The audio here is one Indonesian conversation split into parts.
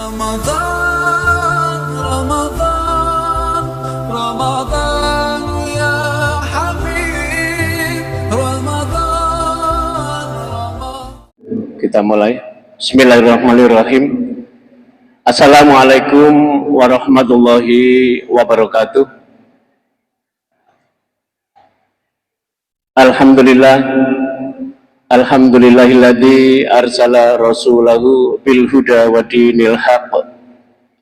رمضان رمضان رمضان يا حبيب رمضان رمضان. Kita mulai. Bismillahirrahmanirrahim. Assalamualaikum warahmatullahi wabarakatuh. Alhamdulillah. Alhamdulillahilladzi arsala rasulahu bil huda wa dinil haq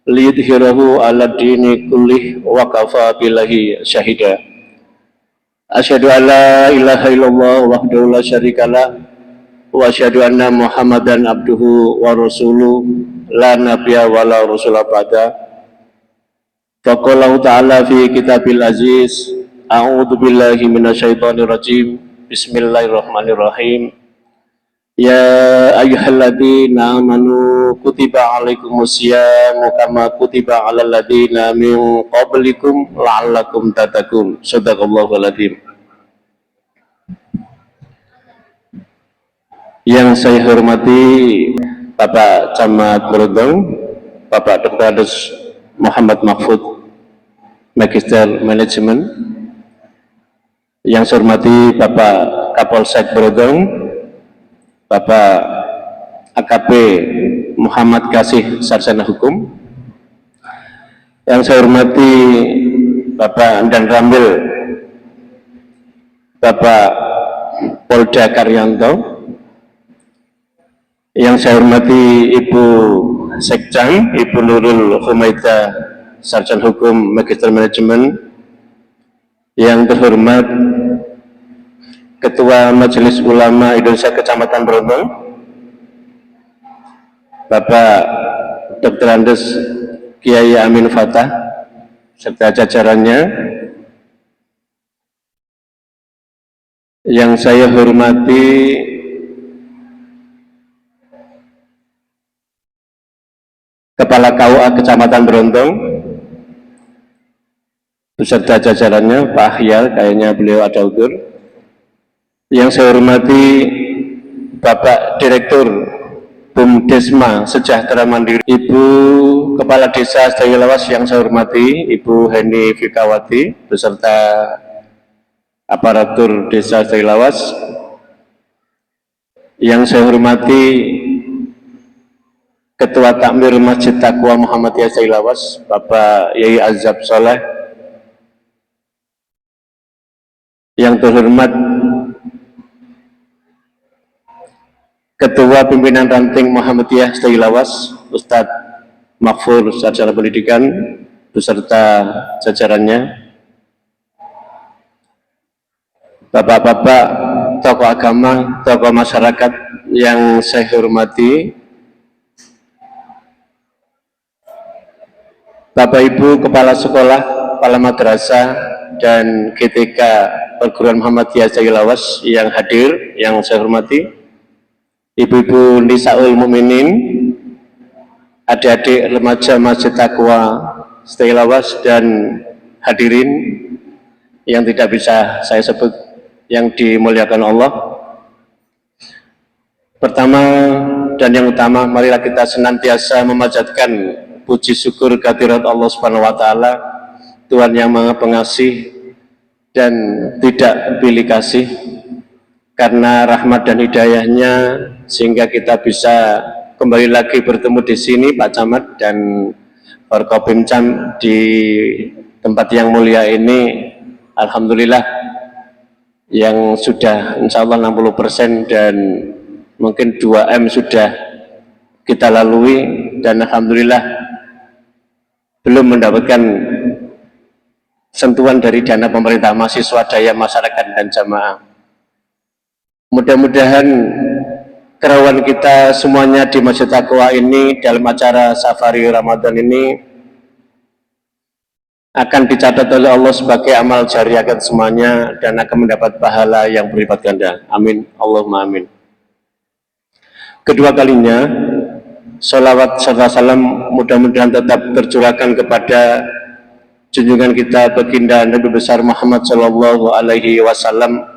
liyudhhirahu 'ala dini kullih wa kafa billahi syahida. Asyhadu an la ilaha illallah wahdahu la syarikalah wa asyhadu anna Muhammadan abduhu wa rasuluh la nabiyya wa la rasula ba'da. Faqala ta'ala fi kitabil aziz, a'udzu billahi minasyaitonir rajim. Bismillahirrahmanirrahim. Ya ayyuhalladzina amanu kutiba alaikumusyamu kama kutiba alal ladzina min qablikum la'allakum tattaqun. Shadaqallahul adzim. Yang saya hormati Bapak Camat Berondong, Bapak Dr. Andes Muhammad Mahfud, Magister Manajemen. Yang saya hormati Bapak Kapolsek Berondong, Bapak AKP Muhammad Kasih Sarjana Hukum. Yang saya hormati Bapak Dan Ramil, Bapak Polda Karyanto. Yang saya hormati Ibu Sekcam, Ibu Nurul Humaida, Sarjana Hukum Magister Manajemen. Yang terhormat Ketua Majelis Ulama Indonesia Kecamatan Berondong, Bapak Dr. Andes Kiai Amin Fatah, serta jajarannya. Yang saya hormati Kepala KUA Kecamatan Berondong beserta jajarannya, Pak Hyal, kayaknya beliau ada udur. Yang saya hormati Bapak Direktur Bumdesma Sejahtera Mandiri, Ibu Kepala Desa Sedayilawas yang saya hormati Ibu Heni Fikawati beserta aparatur Desa Sedayilawas. Yang saya hormati Ketua Takmir Masjid Taqwa Muhammadiyah Sedayilawas, Bapak Yai Azab Soleh. Yang terhormat Ketua Pimpinan Ranting Muhammadiyah Sedayilawas, Ustadz Mahfur Sarjana Pendidikan beserta jajarannya. Bapak-bapak, tokoh agama, tokoh masyarakat yang saya hormati, Bapak Ibu Kepala Sekolah, Kepala Madrasah dan GTK Perguruan Muhammadiyah Sedayilawas yang hadir, yang saya hormati, Ibu-ibu Nisaul Mukminin, adik-adik remaja Masjid Taqwa Sedayilawas dan hadirin yang tidak bisa saya sebut yang dimuliakan Allah. Pertama dan yang utama, marilah kita senantiasa memanjatkan puji syukur kehadirat Allah Subhanahu wa taala, Tuhan yang Maha Pengasih dan tidak pilih kasih. Karena rahmat dan hidayahnya sehingga kita bisa kembali lagi bertemu di sini, Pak Camat dan Forkopimcam, di tempat yang mulia ini. Alhamdulillah yang sudah insya Allah 60% dan mungkin 2M sudah kita lalui, dan Alhamdulillah belum mendapatkan sentuhan dari dana pemerintah, masih swadaya masyarakat dan jamaah. Mudah-mudahan kerawan kita semuanya di Masjid Taqwa ini dalam acara Safari Ramadan ini akan dicatat oleh Allah sebagai amal jariah kita semuanya dan akan mendapat pahala yang berlipat ganda. Amin. Allahumma amin. Kedua kalinya, sholawat serta salam mudah-mudahan tetap tercurahkan kepada junjungan kita baginda Nabi besar Muhammad Shallallahu Alaihi Wasallam,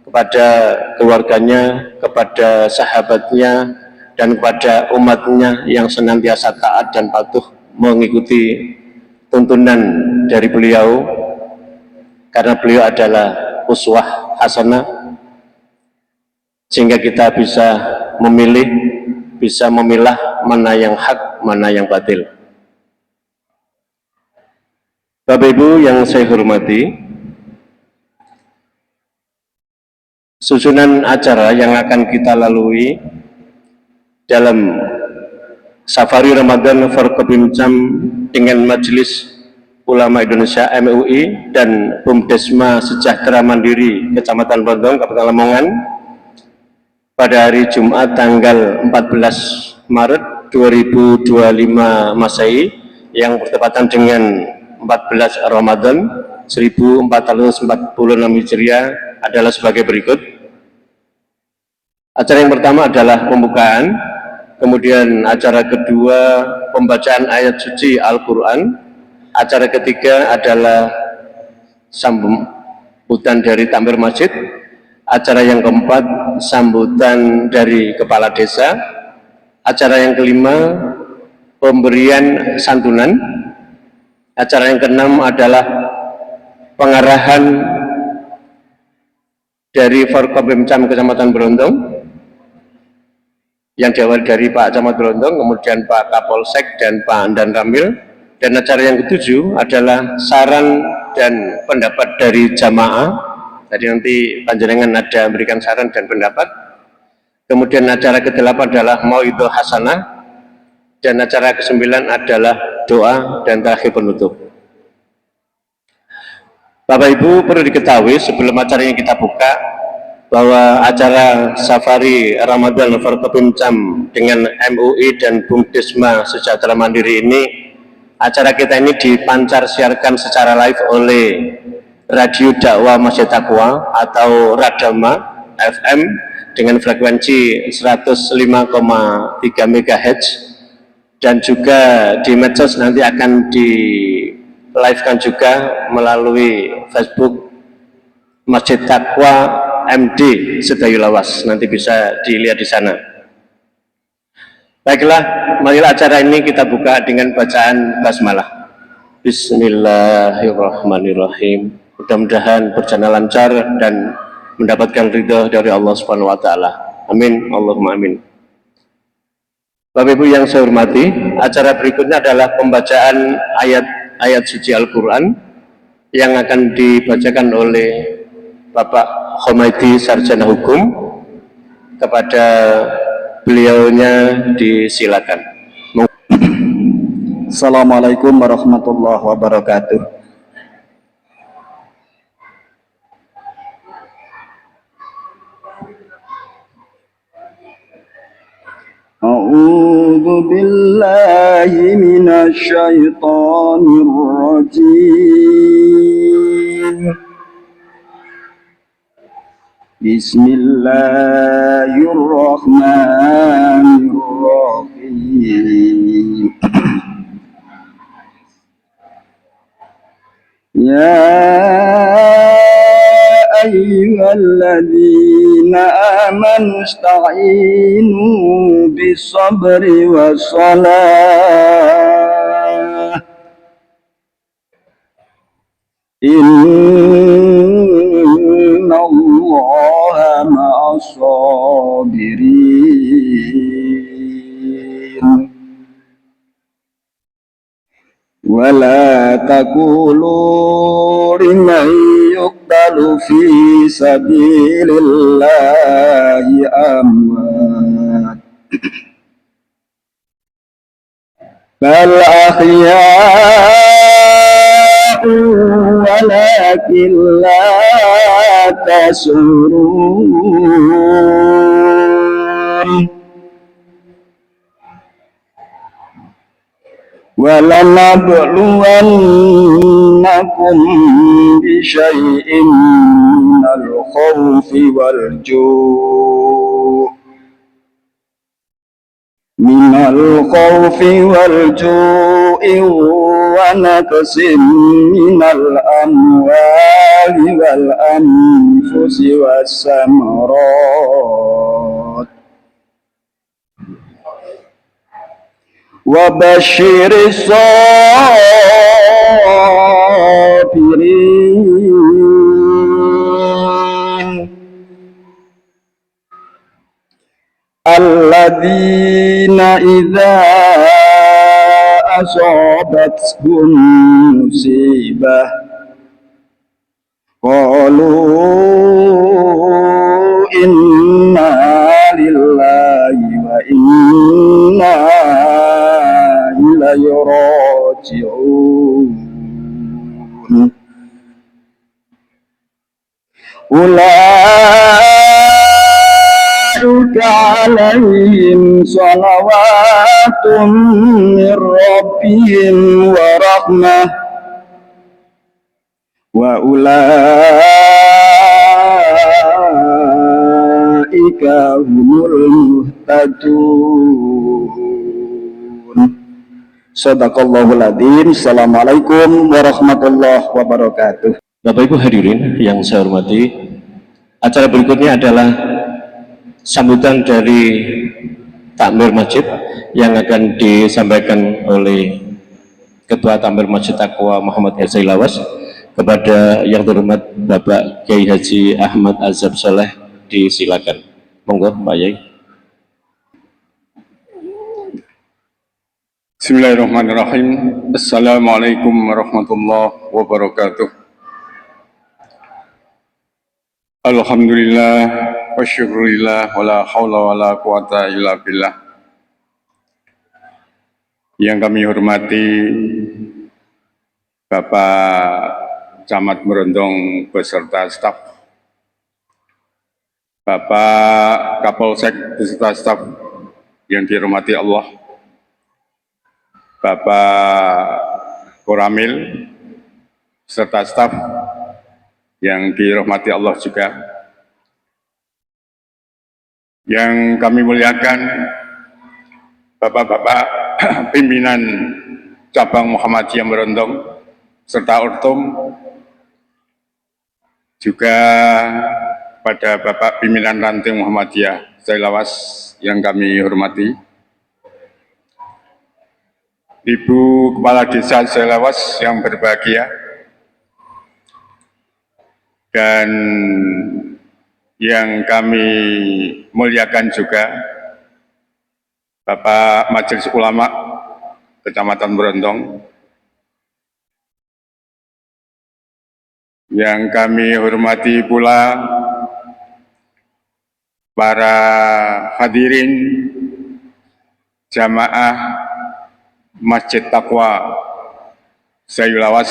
kepada keluarganya, kepada sahabatnya, dan kepada umatnya yang senantiasa taat dan patuh mengikuti tuntunan dari beliau, karena beliau adalah uswah hasanah, sehingga kita bisa memilih, bisa memilah mana yang hak, mana yang batil. Bapak Ibu yang saya hormati, susunan acara yang akan kita lalui dalam Safari Ramadan Forkopimcam dengan Majelis Ulama Indonesia MUI dan Bumdesma Sejahtera Mandiri Kecamatan Brondong, Kabupaten Lamongan pada hari Jumat tanggal 14 Maret 2025 Masehi yang bertepatan dengan 14 Ramadan 1446 Hijriah adalah sebagai berikut. Acara yang pertama adalah pembukaan, kemudian acara kedua pembacaan ayat suci Al-Quran, acara ketiga adalah sambutan dari takmir masjid, acara yang keempat sambutan dari kepala desa, acara yang kelima pemberian santunan, acara yang keenam adalah pengarahan dari Forkopimcam Kecamatan Brondong yang diawali dari Pak Camat Brondong, kemudian Pak Kapolsek dan Pak Andan Ramil, dan acara yang ketujuh adalah saran dan pendapat dari jamaah. Jadi nanti panjenengan ada memberikan saran dan pendapat. Kemudian acara ke-8 adalah Mauidhah Hasanah, dan acara ke-9 adalah doa dan terakhir penutup. Bapak Ibu, perlu diketahui sebelum acara yang kita buka bahwa acara Safari Ramadan Forkopimcam dengan MUI dan Bumdesma Sejahtera Mandiri ini, acara kita ini dipancar siarkan secara live oleh Radio Dakwah Masjid Taqwa atau Radama FM dengan frekuensi 105,3 MHz, dan juga di medsos nanti akan di live-kan juga melalui Facebook Masjid Taqwa MD Sedayu Lawas, nanti bisa dilihat di sana. Baiklah, marilah acara ini kita buka dengan bacaan basmalah. Bismillahirrahmanirrahim. Mudah-mudahan berjalan lancar dan mendapatkan ridho dari Allah Subhanahu wa taala. Amin, Allahumma amin. Bapak Ibu yang saya hormati, acara berikutnya adalah pembacaan ayat suci Al-Quran yang akan dibacakan oleh Bapak Khomaidi Sarjana Hukum. Kepada beliaunya disilakan. Assalamualaikum warahmatullahi wabarakatuh. A'udzu billahi minasy syaithanir rajim. Bismillahirrahmanirrahim. Ya ayyuhalladzina amanu ista'inu bis-sabri was-salah. Innallaha ma'as-sabirin. Wala taqulu liman yuqtalu fi sabilillahi amwat, bal ahya'u walakin la tash'urun. وَلَنَبْلُوَنَّكُمْ بِشَيْءٍ مِّنَ الْخَوْفِ وَالْجُوعِ وَنَقْصٍ مِّنَ الْأَمْوَالِ وَالْأَنفُسِ وَالثَّمَرَاتِ وبشر الصابرين الذين إذا أصابتهم مصيبة قالوا إنا لله وإنا إليه راجعون أولئك عليهم صلوات من ربهم ورحمة وأولئك هم المهتدون. Sadaqallahul adzim. Assalamualaikum warahmatullahi wabarakatuh. Bapak Ibu hadirin yang saya hormati, acara berikutnya adalah sambutan dari takmir masjid yang akan disampaikan oleh Ketua Takmir Masjid Taqwa Muhammad Herzai Lawas kepada yang terhormat Bapak Kiai Haji Ahmad Azhar Soleh. Disilakan, monggo Pak Yai. Bismillahirrahmanirrahim. Assalamualaikum warahmatullahi wabarakatuh. Alhamdulillah wa syukurillah wa la hawla wa la quwata illa billah. Yang kami hormati Bapak Camat Merondong beserta staf, Bapak Kapolsek beserta staf yang dihormati Allah, Bapak Koramil serta staf yang dirahmati Allah juga. Yang kami muliakan Bapak-bapak pimpinan cabang Muhammadiyah Merondong serta Ortom, juga pada Bapak pimpinan ranting Muhammadiyah Zailawas yang kami hormati, Ibu Kepala Desa Zailawas yang berbahagia, dan yang kami muliakan juga Bapak Majelis Ulama Kecamatan Merondong, yang kami hormati pula para hadirin jamaah Masjid Taqwa Zailawas.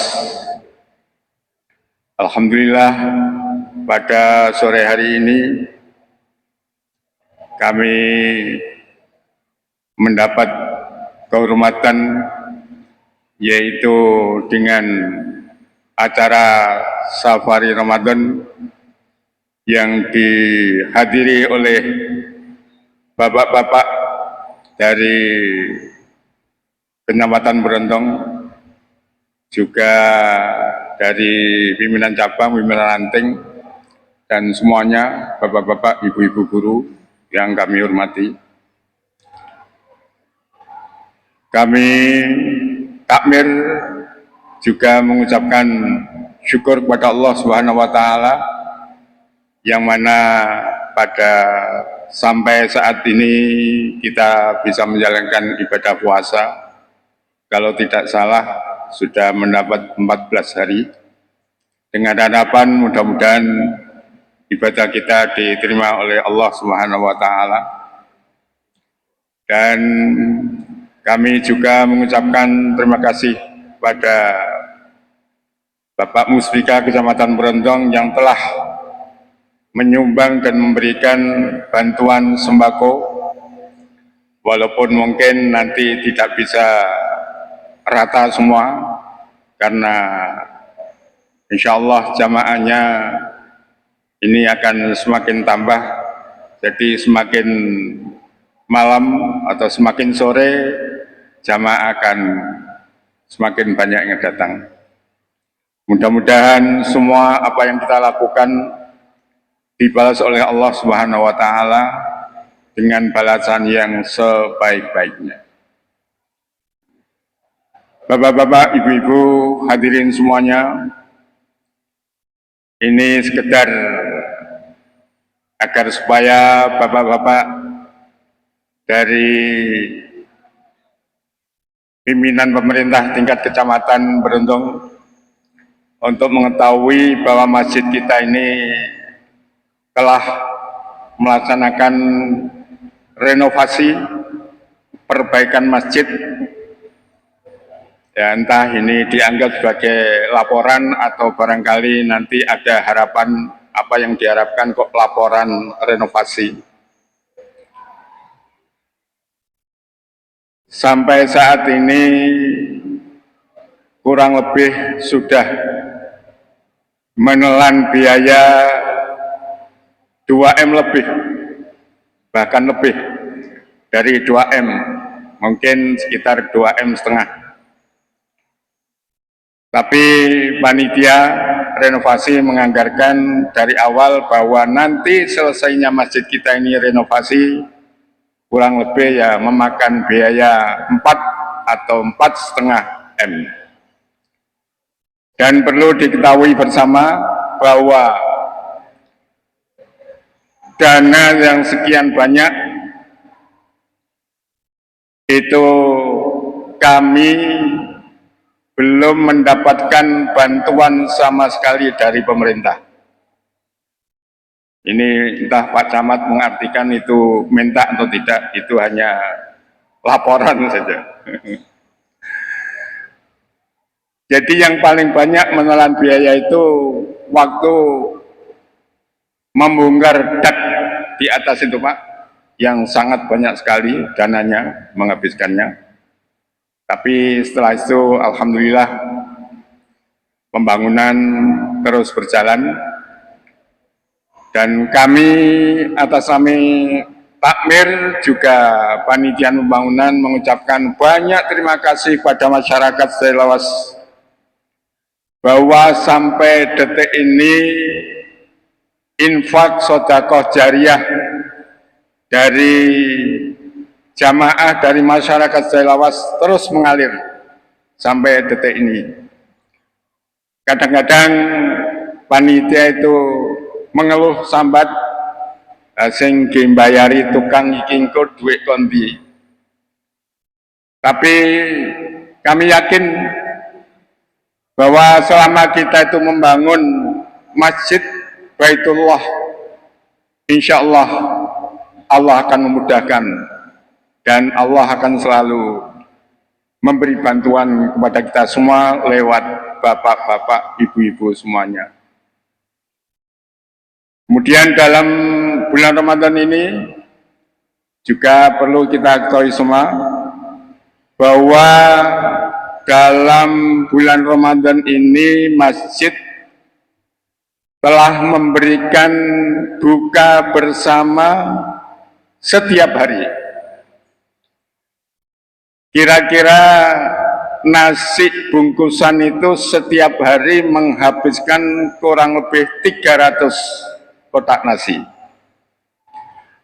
Alhamdulillah pada sore hari ini kami mendapat kehormatan, yaitu dengan acara Safari Ramadan yang dihadiri oleh bapak-bapak dari Kecamatan Merondong, juga dari pimpinan cabang, pimpinan ranting, dan semuanya bapak-bapak, ibu-ibu guru yang kami hormati. Kami takmir juga mengucapkan syukur kepada Allah Subhanahu wa Ta'ala, yang mana pada sampai saat ini kita bisa menjalankan ibadah puasa, kalau tidak salah sudah mendapat 14 hari, dengan harapan mudah-mudahan ibadah kita diterima oleh Allah Subhanahu wa Ta'ala. Dan kami juga mengucapkan terima kasih pada Bapak Musbika Kecamatan Merondong yang telah menyumbang dan memberikan bantuan sembako, walaupun mungkin nanti tidak bisa rata semua, karena insya Allah jamaahnya ini akan semakin tambah. Jadi semakin malam atau semakin sore jamaah akan semakin banyak yang datang. Mudah-mudahan semua apa yang kita lakukan dibalas oleh Allah Subhanahu wa Ta'ala dengan balasan yang sebaik-baiknya. Bapak-bapak, ibu-ibu, hadirin semuanya, ini sekedar agar supaya bapak-bapak dari pimpinan pemerintah tingkat kecamatan Beruntung untuk mengetahui bahwa masjid kita ini telah melaksanakan renovasi perbaikan masjid. Ya, entah ini dianggap sebagai laporan atau barangkali nanti ada harapan apa yang diharapkan kok laporan renovasi. Sampai saat ini kurang lebih sudah menelan biaya 2M lebih, bahkan lebih dari 2M, mungkin sekitar 2M setengah. Tapi panitia renovasi menganggarkan dari awal bahwa nanti selesainya masjid kita ini renovasi kurang lebih ya memakan biaya 4 atau 4,5 M. Dan perlu diketahui bersama bahwa dana yang sekian banyak itu kami belum mendapatkan bantuan sama sekali dari pemerintah. Ini entah Pak Camat mengartikan itu minta atau tidak, itu hanya laporan saja. Jadi yang paling banyak menelan biaya itu waktu membongkar dak di atas itu Pak, yang sangat banyak sekali dananya menghabiskannya. Tapi setelah itu alhamdulillah pembangunan terus berjalan dan kami atas nama Takmir juga panitia pembangunan mengucapkan banyak terima kasih pada masyarakat selawas bahwa sampai detik ini infak sedekah jariah dari jamaah dari masyarakat Selawas terus mengalir sampai detik ini. Kadang-kadang panitia itu mengeluh sambat sing dimbayari tukang iki engko duit kondi. Tapi kami yakin bahwa selama kita itu membangun masjid Baitullah, insya Allah Allah akan memudahkan dan Allah akan selalu memberi bantuan kepada kita semua lewat bapak-bapak, ibu-ibu semuanya. Kemudian dalam bulan Ramadan ini juga perlu kita ketahui semua bahwa dalam bulan Ramadan ini masjid telah memberikan buka bersama setiap hari. Kira-kira nasi bungkusan itu setiap hari menghabiskan kurang lebih 300 kotak nasi.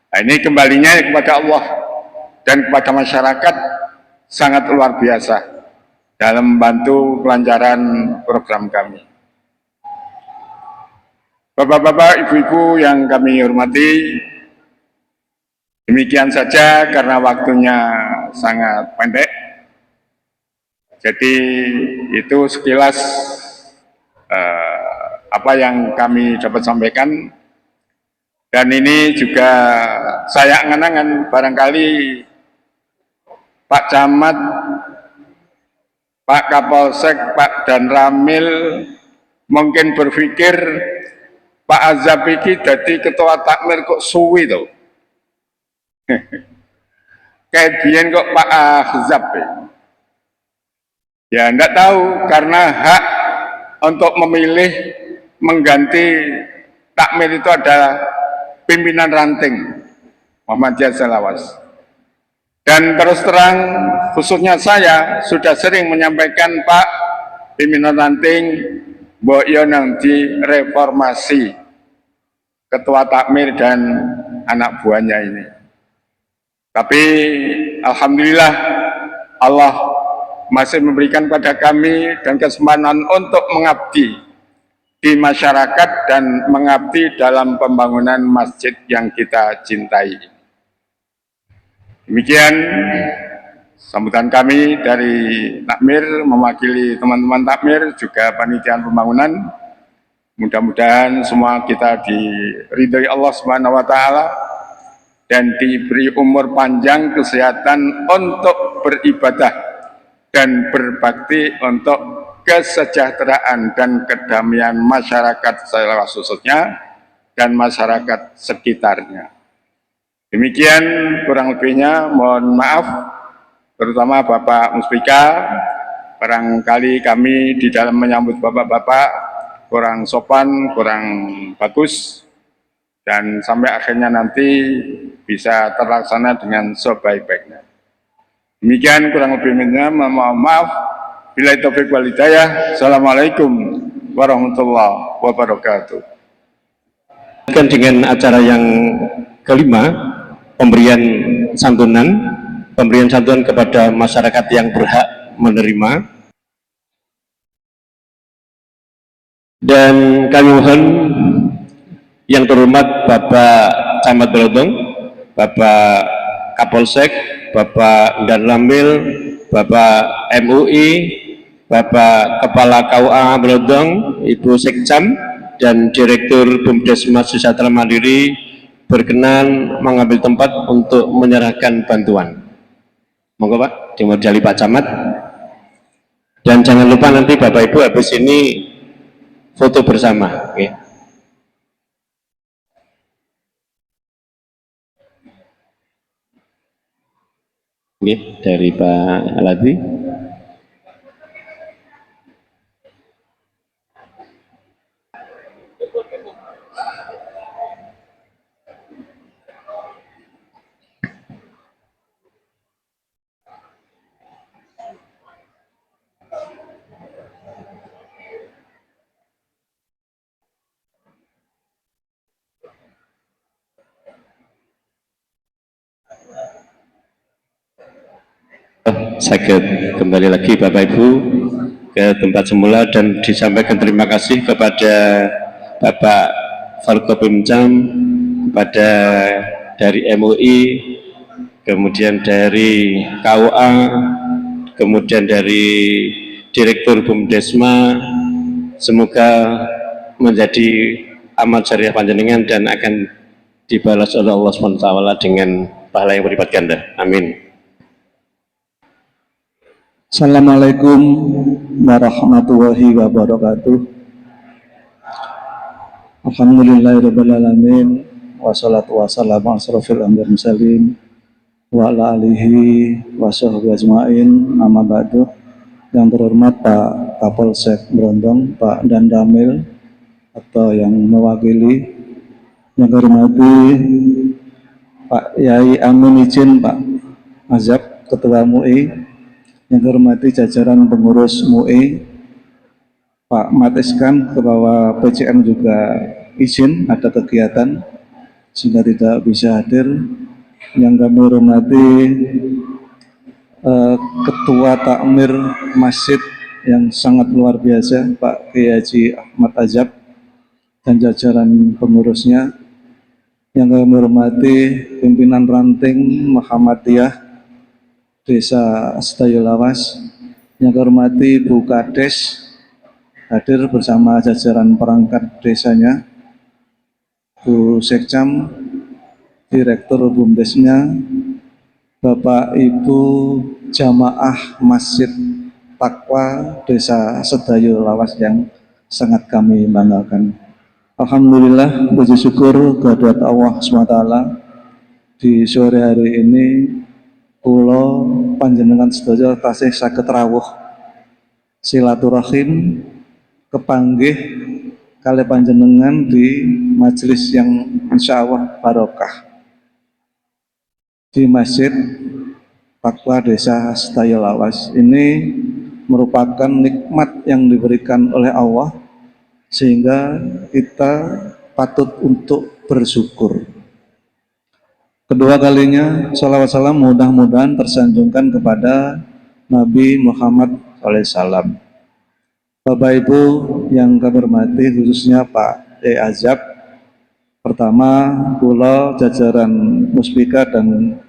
Nah, ini kembalinya kepada Allah dan kepada masyarakat sangat luar biasa dalam membantu kelancaran program kami. Bapak-bapak, ibu-ibu yang kami hormati, demikian saja karena waktunya sangat pendek. Jadi itu sekilas apa yang kami dapat sampaikan. Dan ini juga saya angan-angan barangkali Pak Camat, Pak Kapolsek, Pak Danramil mungkin berpikir Pak Azab iki jadi ketua takmir kok suwi tuh. Kayak biyen kok Pak Azab. Ya enggak tahu karena hak untuk memilih mengganti takmir itu adalah pimpinan ranting Muhammadiyah Selawas. Dan terus terang khususnya saya sudah sering menyampaikan Pak pimpinan ranting mbok yo nang direformasi ketua takmir dan anak buahnya ini. Tapi alhamdulillah Allah masih memberikan pada kami dan kesempatan untuk mengabdi di masyarakat dan mengabdi dalam pembangunan masjid yang kita cintai. Demikian sambutan kami dari takmir, mewakili teman-teman takmir, juga panitia pembangunan. Mudah-mudahan semua kita diridhoi Allah Subhanahu wa Ta'ala dan diberi umur panjang, kesehatan untuk beribadah dan berbakti untuk kesejahteraan dan kedamaian masyarakat secara khususnya dan masyarakat sekitarnya. Demikian kurang lebihnya, mohon maaf, terutama Bapak Muspika, barangkali kami di dalam menyambut bapak-bapak kurang sopan, kurang bagus, dan sampai akhirnya nanti bisa terlaksana dengan sebaik-baiknya. Demikian kurang lebihnya, mohon maaf. Billahi taufiq wal hidayah. Assalamualaikum warahmatullahi wabarakatuh. Dengan acara yang kelima, pemberian santunan kepada masyarakat yang berhak menerima. Dan kami mohon yang terhormat Bapak Camat Blodong, Bapak Kapolsek, Bapak Dan Ramil, Bapak MUI, Bapak Kepala KUA Blodong, Ibu Sekcam, dan Direktur Bumdesmas Sejahtera Mandiri berkenan mengambil tempat untuk menyerahkan bantuan. Monggo Pak, dimodali Pak Camat. Dan jangan lupa nanti Bapak Ibu habis ini foto bersama. Oke. Oke, dari Pak Aladi. Sakit kembali lagi Bapak Ibu ke tempat semula dan disampaikan terima kasih kepada Bapak Forkopimcam, kepada dari MUI, kemudian dari KUA, kemudian dari Direktur Bumdesma. Semoga menjadi amal jariah panjenengan dan akan dibalas oleh Allah SWT dengan pahala yang berlipat ganda. Amin. Assalamualaikum warahmatullahi wabarakatuh. Alhamdulillahirabbil alamin, wassalatu wassalamu ala asrofil anbiya'i wal mursalin wa ala alihi wa sahbihi ajmain. Amma ba'du. Yang terhormat Pak Kapolsek Brondong, Pak Dandamil atau yang mewakili, yang hormati Pak Yai Amin izin Pak Azab, Ketua MUI, yang hormati jajaran pengurus MUI, Pak Matiskan, Ketua PCM juga izin ada kegiatan sehingga tidak bisa hadir. Yang kami hormati Ketua Takmir Masjid yang sangat luar biasa, Pak Kiai Haji Ahmad Azab, dan jajaran pengurusnya. Yang kami hormati pimpinan ranting Muhammadiyah Desa Sedayulawas, yang hormati Bu Kades hadir bersama jajaran perangkat desanya, Bu Sekcam, Direktur Bumdesnya, Bapak Ibu Jamaah Masjid Taqwa Desa Sedayulawas yang sangat kami banggakan. Alhamdulillah, puji syukur kehadirat Allah SWT di sore hari ini. Kula panjenengan sedaya tasih saged rawuh silaturahim kepanggih kali panjenengan di majelis yang insya Allah barokah di Masjid Taqwa Desa Sedayulawas. Ini merupakan nikmat yang diberikan oleh Allah sehingga kita patut untuk bersyukur. Kedua kalinya, salawat salam mudah-mudahan tersanjungkan kepada Nabi Muhammad SAW. Bapak Ibu yang kami hormati, khususnya Pak Yai Azab, pertama kula jajaran Muspika dan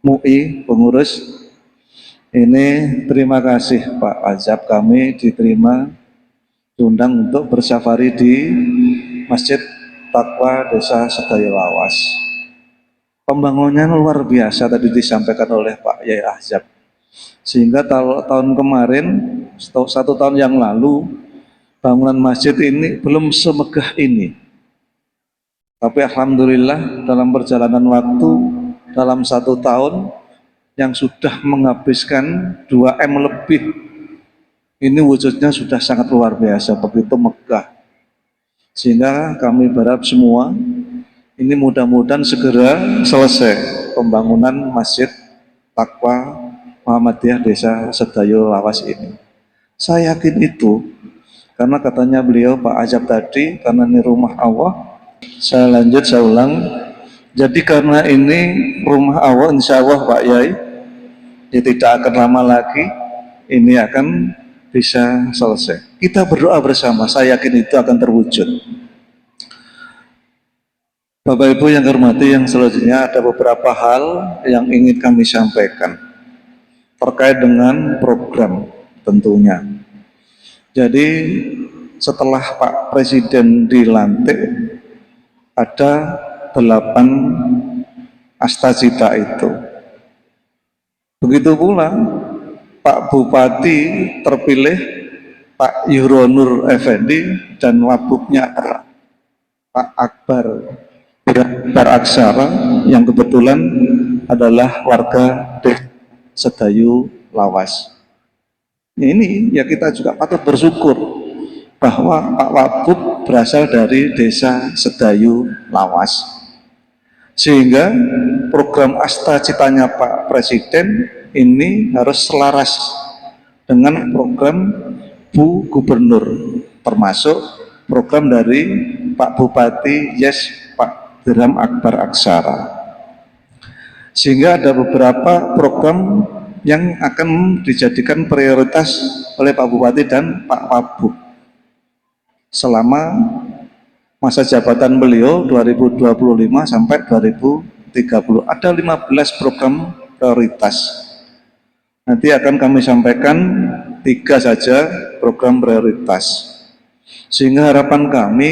MUI pengurus ini terima kasih Pak Azab, kami diterima diundang untuk bersafari di Masjid Taqwa Desa Sedayu Lawas. Pembangunannya luar biasa tadi disampaikan oleh Pak Yai Azab, sehingga tahun kemarin, satu tahun yang lalu, bangunan masjid ini belum semegah ini. Tapi alhamdulillah dalam perjalanan waktu, dalam 1 tahun yang sudah menghabiskan 2M lebih, ini wujudnya sudah sangat luar biasa, begitu megah. Sehingga kami berharap semua, ini mudah-mudahan segera selesai pembangunan Masjid Taqwa Muhammadiyah Desa Sedayu Lawas ini. Saya yakin itu, karena katanya beliau Pak Azab tadi, karena ini rumah Allah. Saya lanjut, saya ulang. Jadi karena ini rumah Allah, insya Allah Pak Yai, ya tidak akan lama lagi, ini akan bisa selesai. Kita berdoa bersama, saya yakin itu akan terwujud. Bapak Ibu yang hormati, yang selanjutnya ada beberapa hal yang ingin kami sampaikan terkait dengan program tentunya. Jadi setelah Pak Presiden dilantik, ada 8 astacita itu. Begitu pula Pak Bupati terpilih Pak Yuronur Effendi dan wabuknya Pak Akbar Aksara yang kebetulan adalah warga Sedayu Lawas. Ini ya kita juga patut bersyukur bahwa Pak Wabub berasal dari desa Sedayu Lawas, sehingga program astacitanya Pak Presiden ini harus selaras dengan program Bu Gubernur, termasuk program dari Pak Bupati Pak Dirham Akbar Aksara. Sehingga ada beberapa program yang akan dijadikan prioritas oleh Pak Bupati dan Pak Wabub selama masa jabatan beliau 2025 sampai 2030. Ada 15 program prioritas. Nanti akan kami sampaikan 3 saja program prioritas. Sehingga harapan kami,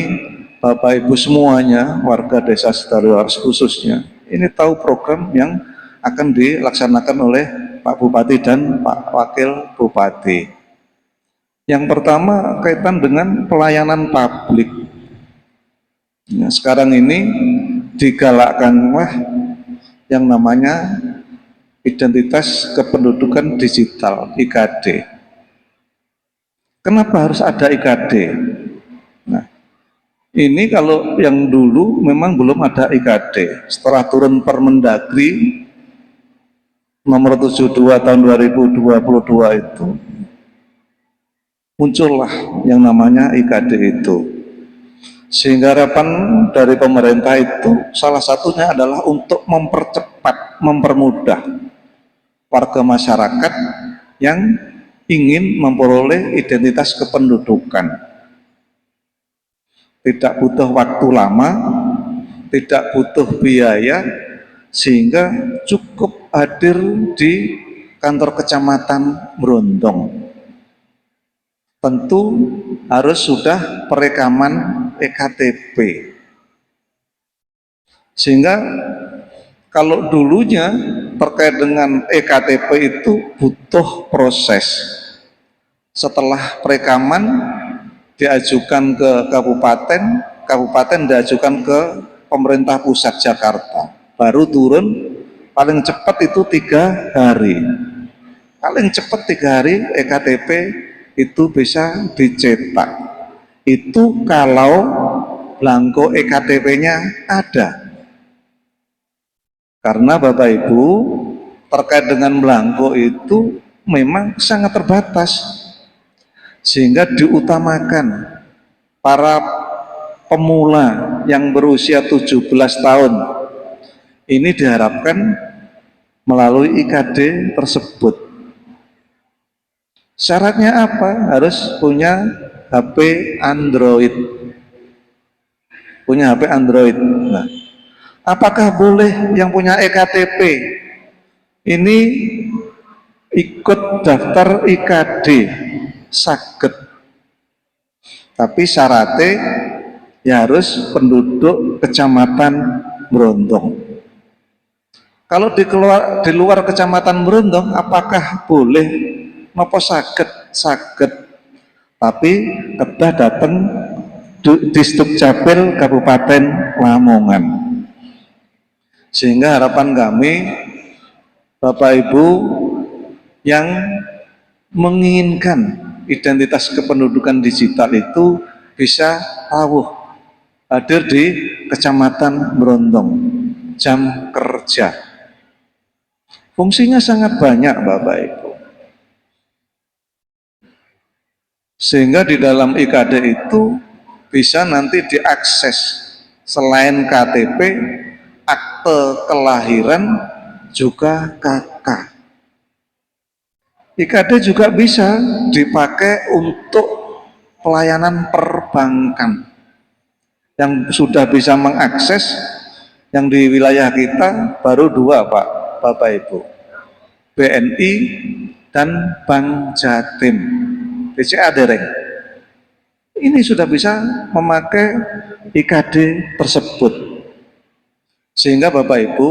Bapak Ibu semuanya, warga desa Sedayu Lawas khususnya, ini tahu program yang akan dilaksanakan oleh Pak Bupati dan Pak Wakil Bupati. Yang pertama kaitan dengan pelayanan publik. Nah, sekarang ini digalakkanlah yang namanya identitas kependudukan digital, IKD. Kenapa harus ada IKD? Nah, ini kalau yang dulu memang belum ada IKD. Setelah turun Permendagri nomor 72 tahun 2022 itu, muncullah yang namanya IKD itu. Sehingga harapan dari pemerintah itu salah satunya adalah untuk mempercepat, mempermudah warga masyarakat yang ingin memperoleh identitas kependudukan. Tidak butuh waktu lama, tidak butuh biaya, sehingga cukup hadir di kantor kecamatan Brondong. Tentu harus sudah perekaman EKTP. Sehingga kalau dulunya terkait dengan EKTP itu butuh proses. Setelah perekaman diajukan ke kabupaten, kabupaten diajukan ke pemerintah pusat Jakarta, baru turun paling cepat itu 3 hari. Paling cepat 3 hari EKTP itu bisa dicetak. Itu kalau belangko EKTP-nya ada. Karena Bapak Ibu terkait dengan belangko itu memang sangat terbatas, sehingga diutamakan para pemula yang berusia 17 tahun ini diharapkan melalui IKD tersebut. Syaratnya apa? Harus punya HP Android. Punya HP Android. Nah, apakah boleh yang punya EKTP ini ikut daftar IKD? Saged. Tapi syaratnya ya harus penduduk kecamatan Brondong. Kalau di luar kecamatan Brondong, apakah boleh? Napa saged? Saged. Tapi kedah datang di Sdukcapil Kabupaten Lamongan. Sehingga harapan kami, Bapak Ibu yang menginginkan identitas kependudukan digital itu bisa rawuh hadir di Kecamatan Brondong jam kerja. Fungsinya sangat banyak Bapak Ibu. Sehingga di dalam IKD itu bisa nanti diakses selain KTP, akte kelahiran, juga KK. IKD juga bisa dipakai untuk pelayanan perbankan. Yang sudah bisa mengakses yang di wilayah kita baru dua Pak, Bapak Ibu. BNI dan Bank Jatim. BCA dereng. Ini sudah bisa memakai IKD tersebut. Sehingga Bapak Ibu,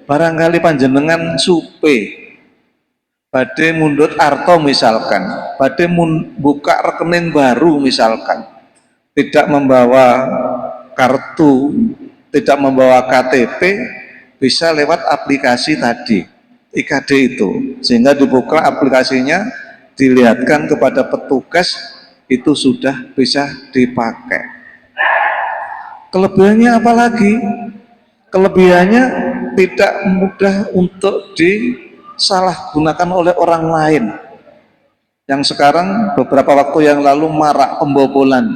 barangkali panjenengan supe badhe mundut arto misalkan, badhe buka rekening baru misalkan, tidak membawa kartu, tidak membawa KTP, bisa lewat aplikasi tadi, IKD itu, sehingga dibuka aplikasinya, dilihatkan kepada petugas, itu sudah bisa dipakai. Kelebihannya apa lagi? Kelebihannya tidak mudah untuk disalahgunakan oleh orang lain. Yang sekarang beberapa waktu yang lalu marak pembobolan.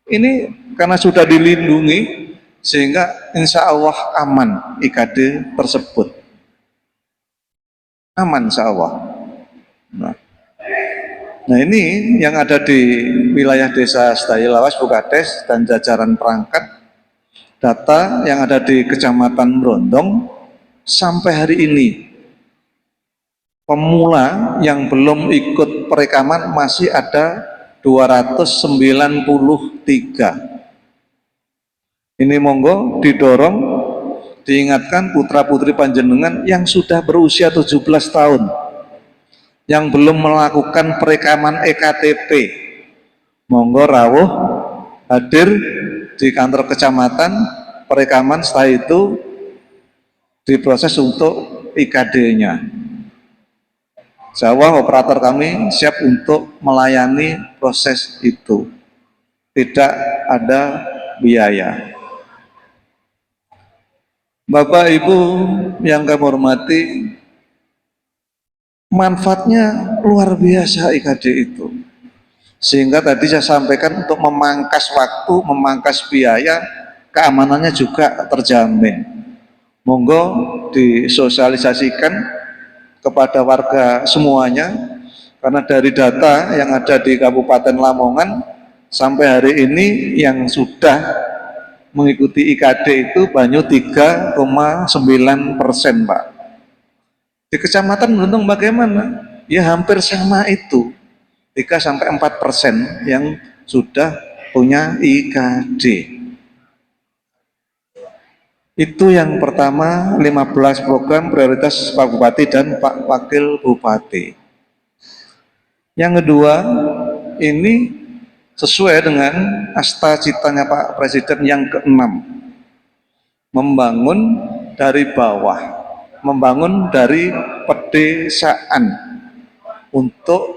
Ini karena sudah dilindungi sehingga insya Allah aman IKD tersebut. Aman insya Allah. Nah ini yang ada di wilayah desa Sedayelawas, Bukades, dan jajaran perangkat, data yang ada di Kecamatan Brondong sampai hari ini pemula yang belum ikut perekaman masih ada 293. Ini monggo didorong, diingatkan putra-putri panjenengan yang sudah berusia 17 tahun yang belum melakukan perekaman EKTP, monggo rawuh hadir di kantor kecamatan perekaman, setelah itu diproses untuk IKD-nya. Insya Allah operator kami siap untuk melayani proses itu, tidak ada biaya. Bapak Ibu yang kami hormati, manfaatnya luar biasa IKD itu. Sehingga tadi saya sampaikan untuk memangkas waktu, memangkas biaya, keamanannya juga terjamin. Monggo disosialisasikan kepada warga semuanya, karena dari data yang ada di Kabupaten Lamongan sampai hari ini yang sudah mengikuti IKD itu banyak 3,9%, Pak. Di Kecamatan Brondong bagaimana? Ya hampir sama itu, 3-4% yang sudah punya IKD. Itu yang pertama, 15 program prioritas Pak Bupati dan Pak Wakil Bupati. Yang kedua, ini sesuai dengan asta citanya Pak Presiden yang ke-6, membangun dari bawah, membangun dari pedesaan untuk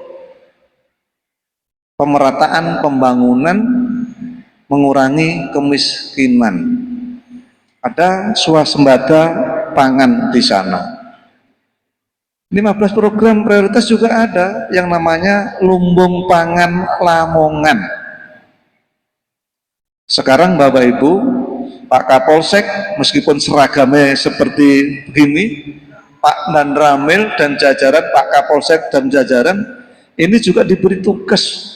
pemerataan pembangunan, mengurangi kemiskinan. Ada swasembada pangan di sana. 15 program prioritas juga ada yang namanya Lumbung Pangan Lamongan. Sekarang Bapak Ibu, Pak Kapolsek meskipun seragamnya seperti begini, Pak Dan Ramil dan jajaran, Pak Kapolsek dan jajaran ini juga diberi tugas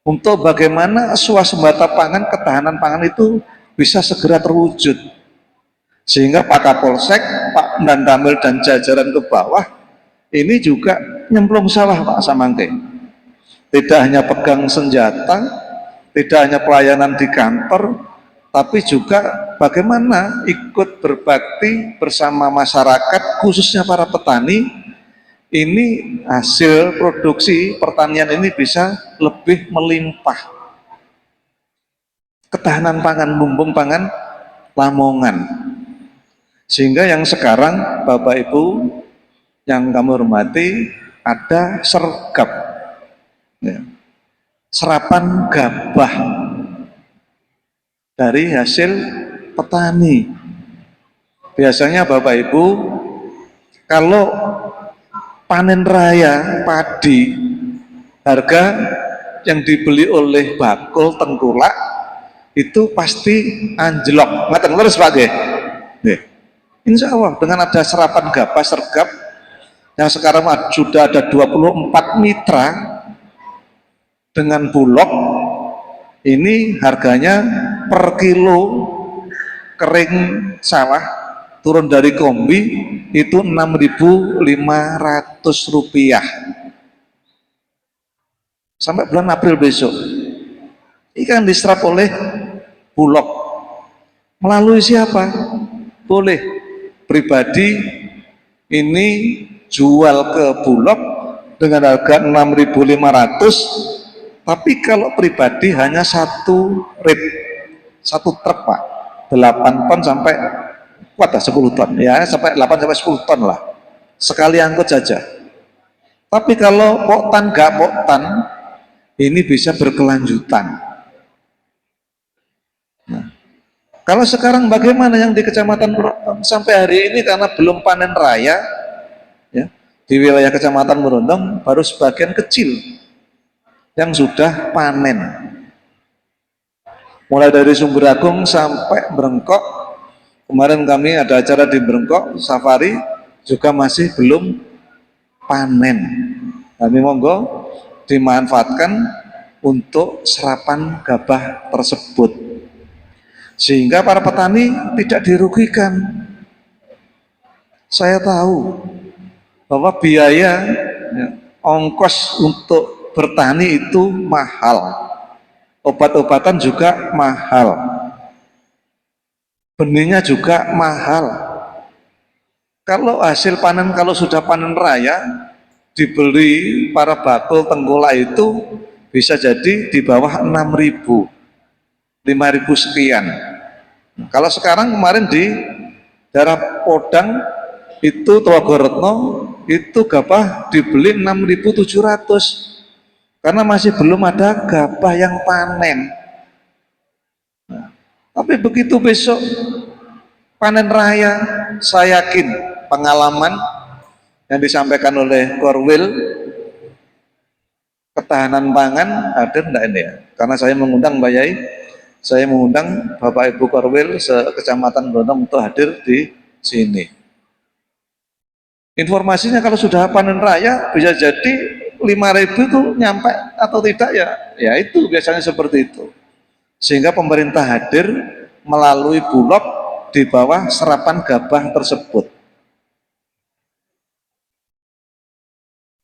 untuk bagaimana swasembada pangan, ketahanan pangan itu bisa segera terwujud. Sehingga Pak Kapolsek, Pak Dan Ramil dan jajaran ke bawah ini juga nyemplung sawah Pak Samangke. Tidak hanya pegang senjata, tidak hanya pelayanan di kantor, tapi juga bagaimana ikut berbakti bersama masyarakat, khususnya para petani, ini hasil produksi pertanian ini bisa lebih melimpah. Ketahanan pangan, lumbung pangan Lamongan. Sehingga yang sekarang Bapak Ibu yang kami hormati, ada sergap, ya, serapan gabah dari hasil petani. Biasanya Bapak Ibu kalau panen raya padi, harga yang dibeli oleh bakul tengkulak itu pasti anjlok. Ngaten terus Pak nggih. Nggih. Insya Allah dengan ada serapan gabah sergap yang sekarang sudah ada 24 mitra dengan Bulog, ini harganya per kilo kering sawah turun dari kombi itu Rp6.500 sampai bulan April besok. Ini kan diserap oleh Bulog melalui siapa? Boleh pribadi ini jual ke Bulog dengan harga 6.500, tapi kalau pribadi hanya satu truk Pak, 8 ton sampai kuat 10 ton ya, sampai 8 sampai 10 ton lah sekali angkut saja. Tapi kalau poktan gak poktan ini bisa berkelanjutan. Nah, kalau sekarang bagaimana yang di Kecamatan Merondong sampai hari ini karena belum panen raya ya, di wilayah Kecamatan Merondong baru sebagian kecil yang sudah panen, mulai dari Sumber Agung sampai Brengkok. Kemarin kami ada acara di Brengkok safari juga masih belum panen. Kami monggo dimanfaatkan untuk serapan gabah tersebut sehingga para petani tidak dirugikan. Saya tahu bahwa biaya ya, ongkos untuk bertani itu mahal, obat-obatan juga mahal, benihnya juga mahal. Kalau hasil panen, kalau sudah panen raya dibeli para bakul tengkulak itu bisa jadi di bawah 6.000, 5.000 sekian. Kalau sekarang kemarin di daerah Podang itu Twagoretno itu gabah dibeli 6.700 karena masih belum ada gabah yang panen. Nah, tapi begitu besok panen raya, saya yakin pengalaman yang disampaikan oleh Korwil ketahanan pangan hadir enggak ini ya? Karena saya mengundang Mbak Yai, saya mengundang Bapak Ibu Korwil se-Kecamatan Merondong untuk hadir di sini. Informasinya kalau sudah panen raya bisa jadi 5.000 itu nyampe atau tidak ya? Ya itu biasanya seperti itu. Sehingga pemerintah hadir melalui Bulog di bawah serapan gabah tersebut.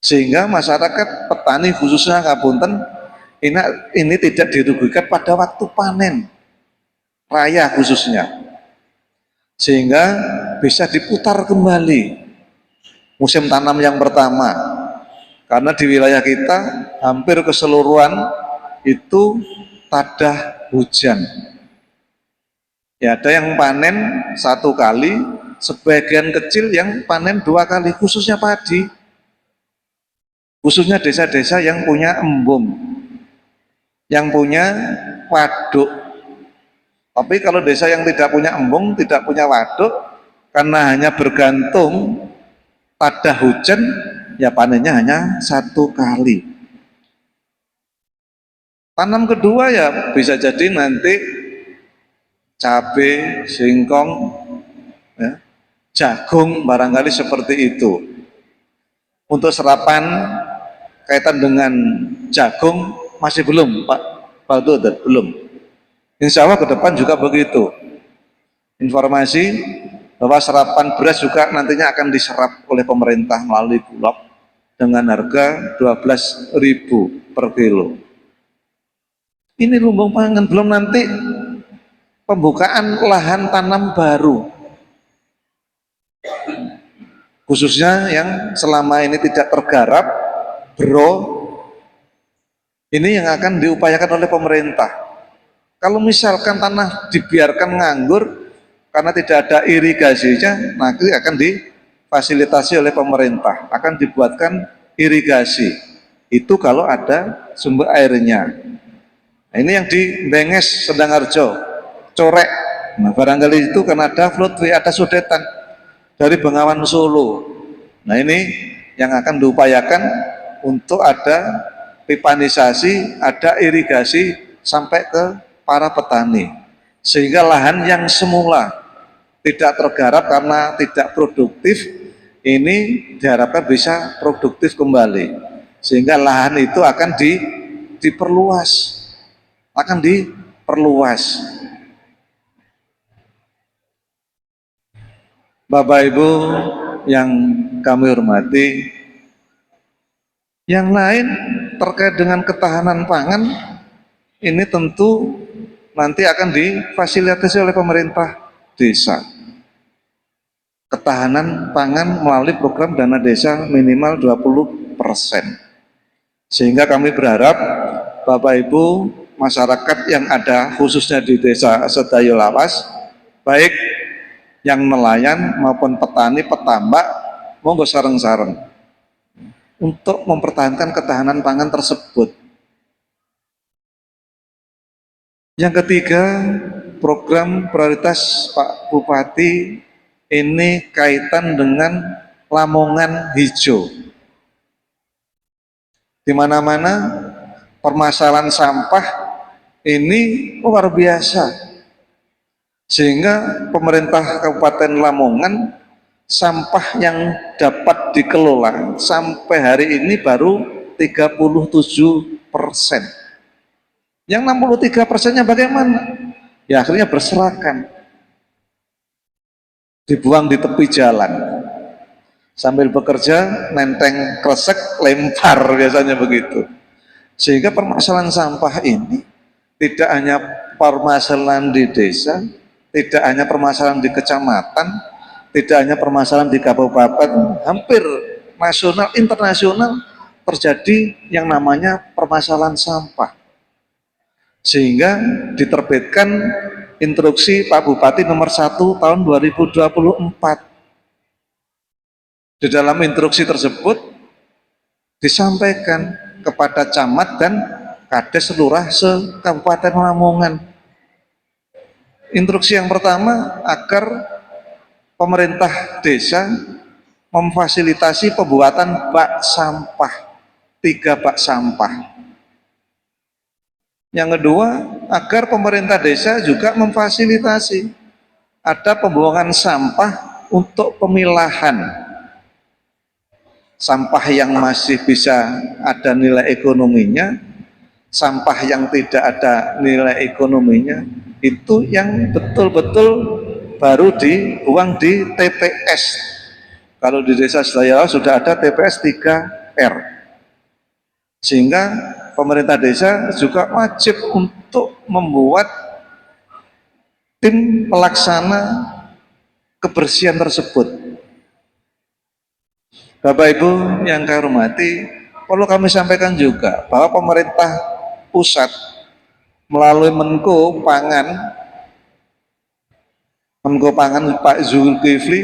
Sehingga masyarakat petani khususnya Ngapunten ini tidak dirugikan pada waktu panen raya khususnya, sehingga bisa diputar kembali musim tanam yang pertama, karena di wilayah kita hampir keseluruhan itu tadah hujan ya, ada yang panen 1 kali, sebagian kecil yang panen 2 kali, khususnya padi, khususnya desa-desa yang punya embung, yang punya waduk. Tapi kalau desa yang tidak punya embung, tidak punya waduk, karena hanya bergantung pada hujan, ya panennya hanya 1 kali. Tanam kedua ya bisa jadi nanti cabai, singkong, ya, jagung barangkali seperti itu. Untuk serapan kaitan dengan jagung masih belum Pak Baldo, belum. Insya Allah ke depan juga begitu. Informasi bahwa serapan beras juga nantinya akan diserap oleh pemerintah melalui Bulog dengan harga 12.000 per kilo. Ini lumbung pangan, belum nanti pembukaan lahan tanam baru, khususnya yang selama ini tidak tergarap, ini yang akan diupayakan oleh pemerintah. Kalau misalkan tanah dibiarkan nganggur karena tidak ada irigasinya, nanti akan difasilitasi oleh pemerintah, akan dibuatkan irigasi. Itu kalau ada sumber airnya. Nah, ini yang di Benges, Sedangharjo, Corek. Nah, barangkali itu karena ada floodway, ada sudetan dari Bengawan Solo. Nah, ini yang akan diupayakan untuk ada pipanisasi, ada irigasi sampai ke para petani, sehingga lahan yang semula tidak tergarap karena tidak produktif ini diharapkan bisa produktif kembali, sehingga lahan itu akan diperluas, akan diperluas. Bapak Ibu yang kami hormati, yang lain terkait dengan ketahanan pangan ini tentu nanti akan difasilitasi oleh pemerintah desa. Ketahanan pangan melalui program dana desa minimal 20%. Sehingga kami berharap Bapak Ibu masyarakat yang ada khususnya di desa Sedayo Lawas, baik yang nelayan maupun petani, petambak, monggo sareng-sareng untuk mempertahankan ketahanan pangan tersebut. Yang ketiga, program prioritas Pak Bupati ini kaitan dengan Lamongan hijau. Di mana-mana permasalahan sampah ini luar biasa. Sehingga pemerintah Kabupaten Lamongan sampah yang dapat dikelola sampai hari ini baru 37%. Yang 63%-nya bagaimana? Ya akhirnya berserakan, dibuang di tepi jalan, sambil bekerja nenteng kresek lempar, biasanya begitu. Sehingga permasalahan sampah ini tidak hanya permasalahan di desa, tidak hanya permasalahan di kecamatan, tidak hanya permasalahan di kabupaten, hampir nasional, internasional terjadi yang namanya permasalahan sampah. Sehingga diterbitkan instruksi Pak Bupati nomor 1 tahun 2024. Di dalam instruksi tersebut disampaikan kepada camat dan kades lurah se-Kabupaten Lamongan. Instruksi yang pertama agar pemerintah desa memfasilitasi pembuatan bak sampah, 3 bak sampah. Yang kedua, agar pemerintah desa juga memfasilitasi ada pembuangan sampah untuk pemilahan sampah yang masih bisa ada nilai ekonominya, sampah yang tidak ada nilai ekonominya, itu yang betul-betul baru dibuang di TPS. Kalau di desa Sedayo sudah ada TPS 3R, sehingga pemerintah desa juga wajib untuk membuat tim pelaksana kebersihan tersebut. Bapak Ibu yang kami hormati, perlu kami sampaikan juga bahwa pemerintah pusat melalui Menko Pangan Pak Zulkifli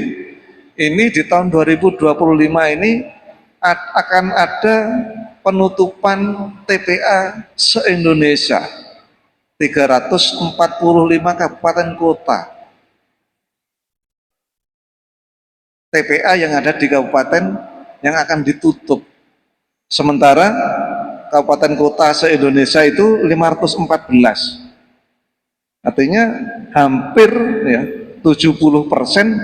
ini di tahun 2025 ini akan ada penutupan TPA se-Indonesia 345 kabupaten kota. TPA yang ada di kabupaten yang akan ditutup. Sementara kabupaten kota se-Indonesia itu 514. Artinya hampir ya 70%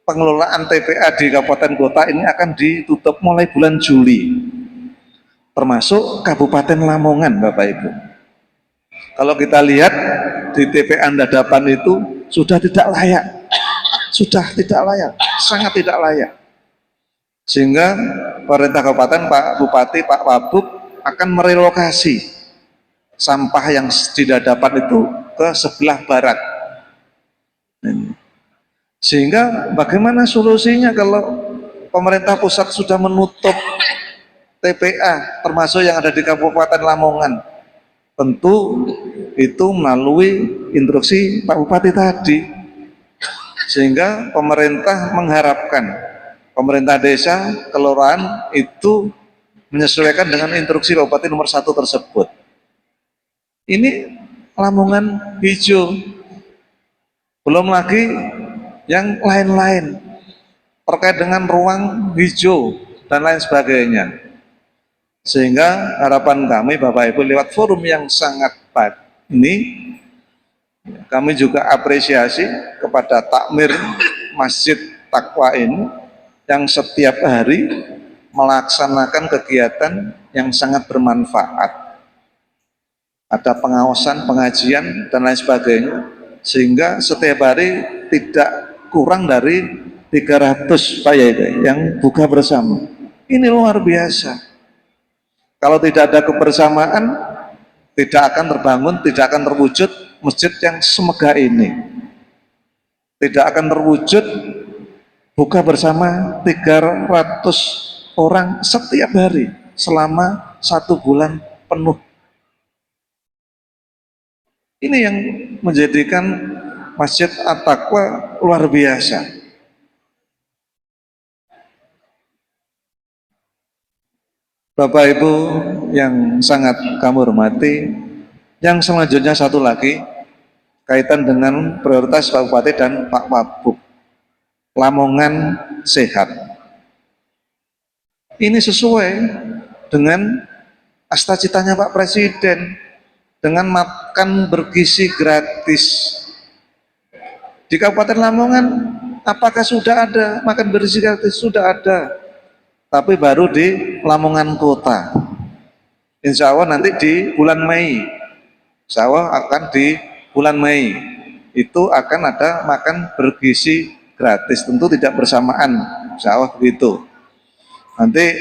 pengelolaan TPA di kabupaten kota ini akan ditutup mulai bulan Juli, termasuk Kabupaten Lamongan, Bapak Ibu. Kalau kita lihat di TPA Dadapan itu sudah tidak layak, sangat tidak layak. Sehingga pemerintah kabupaten, Pak Bupati, Pak Wabub akan merelokasi sampah yang di Dadapan itu ke sebelah barat. Sehingga bagaimana solusinya kalau pemerintah pusat sudah menutup TPA termasuk yang ada di Kabupaten Lamongan? Tentu itu melalui instruksi Pak Bupati tadi. Sehingga pemerintah mengharapkan pemerintah desa, kelurahan itu menyesuaikan dengan instruksi Pak Bupati nomor 1 tersebut. Ini Lamongan hijau, belum lagi yang lain-lain terkait dengan ruang hijau dan lain sebagainya. Sehingga harapan kami Bapak Ibu lewat forum yang sangat baik ini, kami juga apresiasi kepada takmir Masjid Taqwa ini yang setiap hari melaksanakan kegiatan yang sangat bermanfaat. Ada pengawasan, pengajian dan lain sebagainya, sehingga setiap hari tidak kurang dari 300 Pak Yai yang buka bersama. Ini luar biasa. Kalau tidak ada kebersamaan, tidak akan terbangun, tidak akan terwujud masjid yang semegah ini. Tidak akan terwujud buka bersama 300 orang setiap hari selama 1 bulan penuh. Ini yang menjadikan Masjid At-Taqwa luar biasa. Bapak Ibu yang sangat kami hormati, yang selanjutnya satu lagi kaitan dengan prioritas Pak Bupati dan Pak Wabub, Lamongan sehat. Ini sesuai dengan cita-citanya Pak Presiden dengan makan bergizi gratis. Di Kabupaten Lamongan apakah sudah ada makan bergizi gratis? Sudah ada, tapi baru di Lamongan Kota. Insya Allah nanti di bulan Mei, insya Allah akan di bulan Mei itu akan ada makan bergizi gratis, tentu tidak bersamaan, insya Allah begitu. Nanti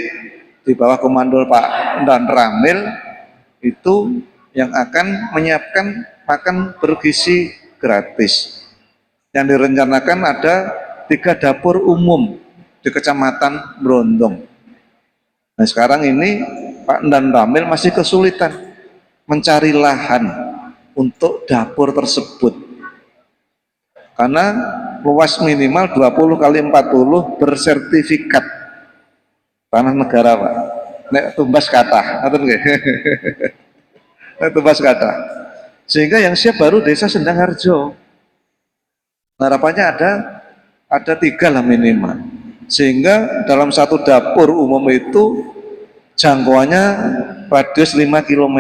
di bawah komando Pak Dan Ramil itu yang akan menyiapkan makan bergizi gratis. Yang direncanakan ada 3 dapur umum di Kecamatan Brondong. Nah sekarang ini Pak Dan Ramil masih kesulitan mencari lahan untuk dapur tersebut. Karena luas minimal 20 kali 40 bersertifikat tanah negara Pak. Nek tumbas kathah, ngoten nggih. Nek tumbas kathah. Sehingga yang siap baru Desa Sendang Harjo. Harapannya ada 3 lah minimal. Sehingga dalam 1 dapur umum itu jangkauannya radius 5 km.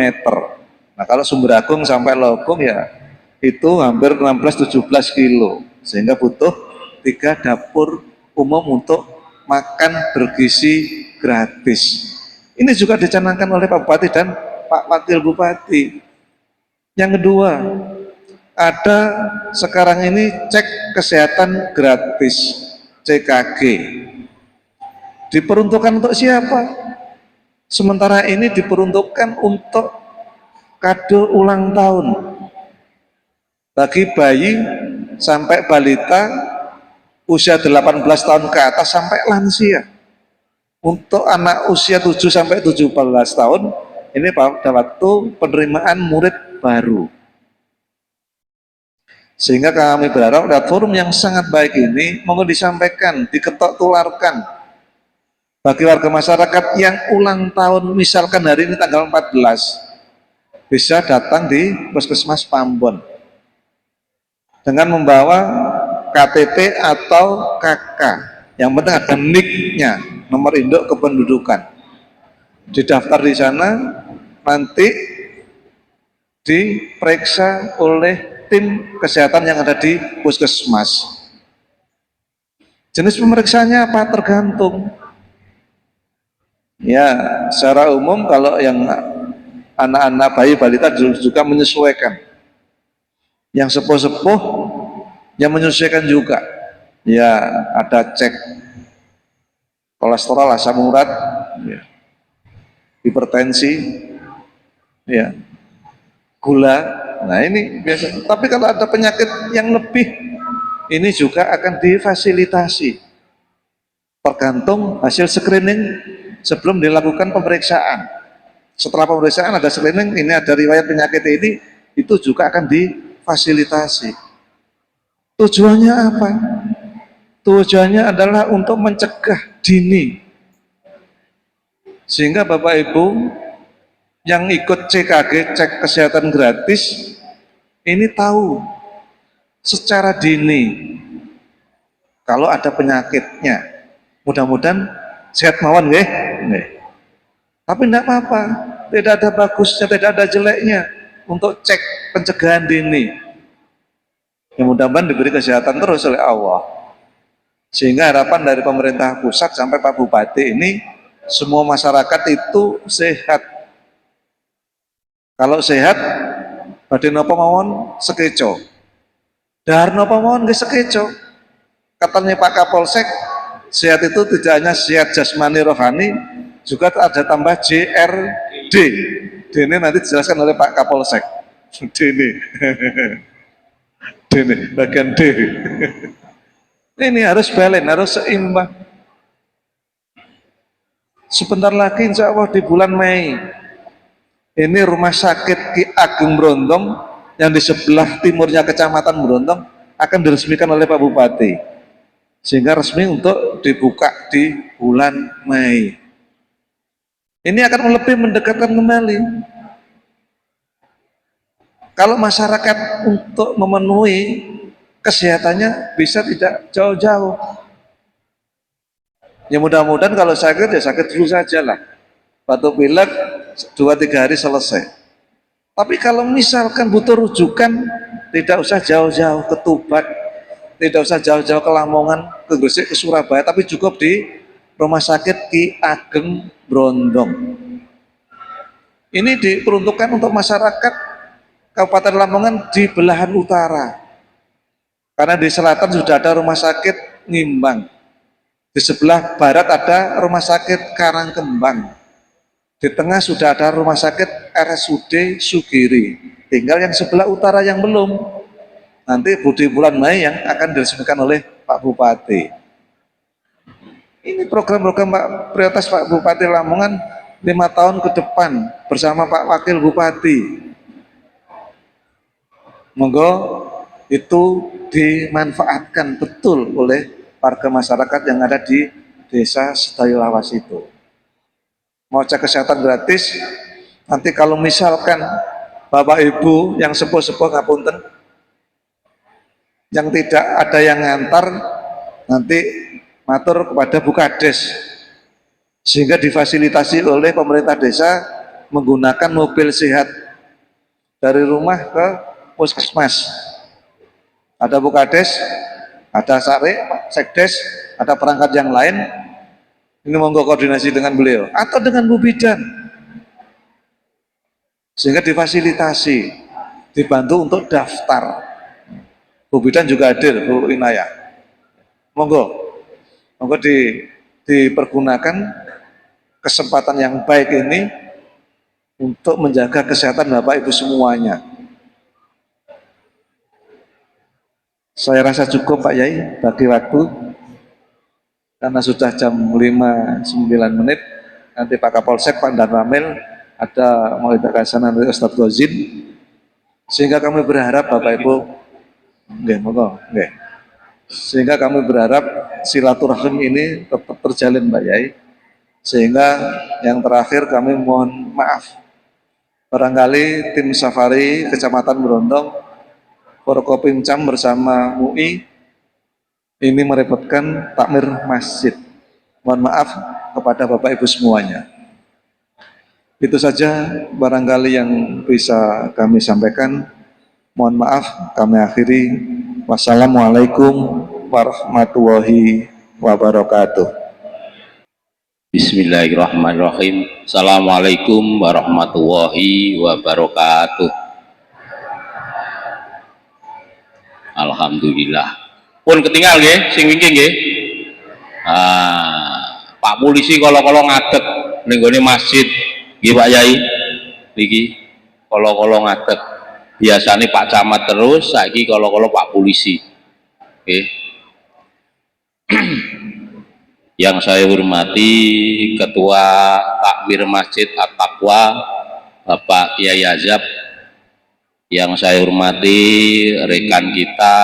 Nah kalau Sumber Agung sampai Logong ya itu hampir 16-17 kilo. Sehingga butuh 3 dapur umum untuk makan bergizi gratis. Ini juga dicanangkan oleh Pak Bupati dan Pak Wakil Bupati. Yang kedua, ada sekarang ini cek kesehatan gratis CKG. Diperuntukkan untuk siapa? Sementara ini diperuntukkan untuk kado ulang tahun bagi bayi sampai balita usia 18 tahun ke atas sampai lansia. Untuk anak usia 7 sampai 17 tahun ini pada waktu penerimaan murid baru. Sehingga kami berharap ada forum yang sangat baik ini mohon disampaikan, diketok tularkan bagi warga masyarakat yang ulang tahun, misalkan hari ini tanggal 14 bisa datang di Puskesmas Pambon dengan membawa KTP atau KK, yang penting ada NIK-nya, nomor induk kependudukan, didaftar di sana, nanti diperiksa oleh tim kesehatan yang ada di puskesmas. Jenis pemeriksaannya apa? Tergantung. Ya, secara umum kalau yang anak-anak bayi balita juga menyesuaikan. Yang sepuh-sepuh yang menyesuaikan juga. Ya, ada cek kolesterol, asam urat, ya, hipertensi, ya, gula. Nah ini biasa. Tapi kalau ada penyakit yang lebih, ini juga akan difasilitasi. Tergantung hasil screening sebelum dilakukan pemeriksaan. Setelah pemeriksaan ada screening, ini ada riwayat penyakit ini, itu juga akan difasilitasi. Tujuannya apa? Tujuannya adalah untuk mencegah dini. Sehingga Bapak Ibu yang ikut CKG, cek kesehatan gratis, ini tahu secara dini kalau ada penyakitnya. Mudah-mudahan sehat mawon nggih. Tapi tidak apa-apa, tidak ada bagusnya, tidak ada jeleknya untuk cek pencegahan dini. Yang mudah-mudahan diberi kesehatan terus oleh Allah. Sehingga harapan dari pemerintah pusat sampai Pak Bupati ini, semua masyarakat itu sehat. Kalau sehat, badhe napa mawon sekeco. Dahar napa mawon nggih sekeco. Katanya Pak Kapolsek, sehat itu tidak hanya sehat jasmani rohani, juga ada tambah JRD. D ini nanti dijelaskan oleh Pak Kapolsek. D ini. D ini, bagian D. Ini harus balance, harus seimbang. Sebentar lagi insya Allah di bulan Mei, ini rumah sakit Ki Ageng Brondong yang di sebelah timurnya Kecamatan Brondong akan diresmikan oleh Pak Bupati. Sehingga resmi untuk dibuka di bulan Mei. Ini akan lebih mendekatkan kembali. Kalau masyarakat untuk memenuhi kesehatannya bisa tidak jauh-jauh. Ya mudah-mudahan kalau sakit ya sakit dulu saja lah. Batuk pilek 2-3 hari selesai. Tapi kalau misalkan butuh rujukan, tidak usah jauh-jauh ke Tuban, tidak usah jauh-jauh ke Lamongan, ke Gresik, ke Surabaya, tapi cukup di Rumah Sakit Ki Ageng Brondong. Ini diperuntukkan untuk masyarakat Kabupaten Lamongan di belahan utara. Karena di selatan sudah ada Rumah Sakit Ngimbang. Di sebelah barat ada Rumah Sakit Karangkembang. Di tengah sudah ada Rumah Sakit RSUD Sugiri. Tinggal yang sebelah utara yang belum. Nanti di bulan Mei yang akan diresmikan oleh Pak Bupati. Ini program-program prioritas Pak Bupati Lamongan 5 tahun ke depan bersama Pak Wakil Bupati. Monggo itu dimanfaatkan betul oleh warga masyarakat yang ada di desa Sedayu Lawas itu. Mau cek kesehatan gratis, nanti kalau misalkan Bapak Ibu yang sepuh-sepuh ngapunten, yang tidak ada yang ngantar, nanti matur kepada Bukades, sehingga difasilitasi oleh pemerintah desa menggunakan mobil sehat dari rumah ke puskesmas. Ada Bukades, ada Sekdes, ada perangkat yang lain. Ini monggo koordinasi dengan beliau atau dengan Bu Bidan, sehingga difasilitasi, dibantu untuk daftar. Bu Bidan juga hadir, Bu Inayah. Monggo dipergunakan kesempatan yang baik ini untuk menjaga kesehatan Bapak Ibu semuanya. Saya rasa cukup Pak Yai bagi waktu, karena sudah jam 5.09. Nanti Pak Kapolsek, Pak Dan Ramil ada mau kasanan dari Ustadz Gozin, sehingga kami berharap Bapak Ibu sehingga kami berharap silaturahim ini tetap terjalin Mbak Yai. Sehingga yang terakhir kami mohon maaf, barangkali tim safari Kecamatan Brondong, Forkopimcam bersama MUI ini merepotkan takmir masjid. Mohon maaf kepada Bapak Ibu semuanya. Itu saja barangkali yang bisa kami sampaikan. Mohon maaf, kami akhiri. Wassalamualaikum warahmatullahi wabarakatuh. Bismillahirrahmanirrahim. Assalamualaikum warahmatullahi wabarakatuh. Alhamdulillah. Pun ketinggal nggih, sing wingking nggih. Pak polisi kala-kala ngadeg ning gone masjid nggih Pak Yai. Niki kala-kala ngadeg. Biasane Pak Camat terus, saiki kala-kala Pak polisi. Nggih. Yang saya hormati Ketua Takmir Masjid At-Taqwa Bapak Kiai Azab, yang saya hormati rekan kita,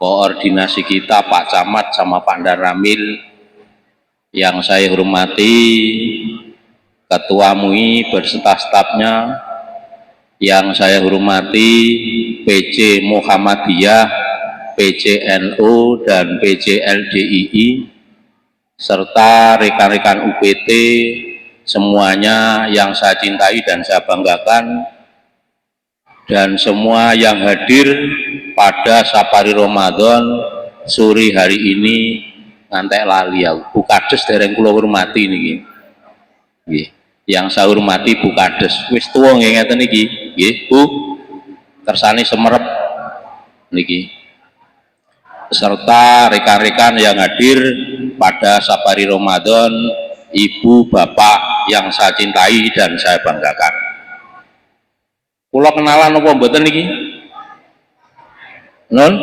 koordinasi kita Pak Camat sama Pak Ramil, yang saya hormati Ketua MUI berserta stafnya, yang saya hormati PC Muhammadiyah, PCNU dan PCLDII, serta rekan-rekan UPT semuanya yang saya cintai dan saya banggakan, dan semua yang hadir pada Safari Ramadan sore hari ini. Ngantek lali aku, Bu Kades dereng kula hormati niki. Nggih, yang saya hormati Bu Kades, wis tuwa nggih ngeten niki, nggih Bu, kersane semerep niki, serta rekan-rekan yang hadir pada Safari Ramadan, Ibu, Bapak yang saya cintai dan saya banggakan. Kula kenalan apa mboten niki? Nun?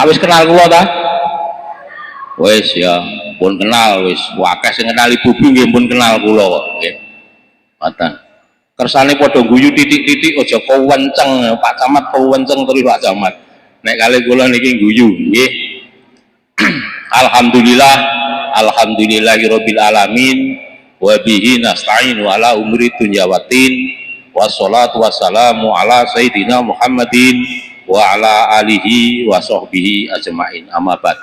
Wis kenal kula ta? Wis ya, pun kenal wis. Akeh sing kenal Ibu nggih pun kenal kula kok nggih. Ngoten. Kersane padha guyu titik-titik aja kewenceng, Pak Camat kewenceng terus Pak Camat. Nek kali kula niki guyu nggih. Alhamdulillah, alhamdulillahirabbil alamin, wa bihi nasta'in wa ala umuri dunya waddin, wassalatu wassalamu ala sayyidina Muhammadin wa ala alihi wa sahbihi ajmain. Amma ba'd.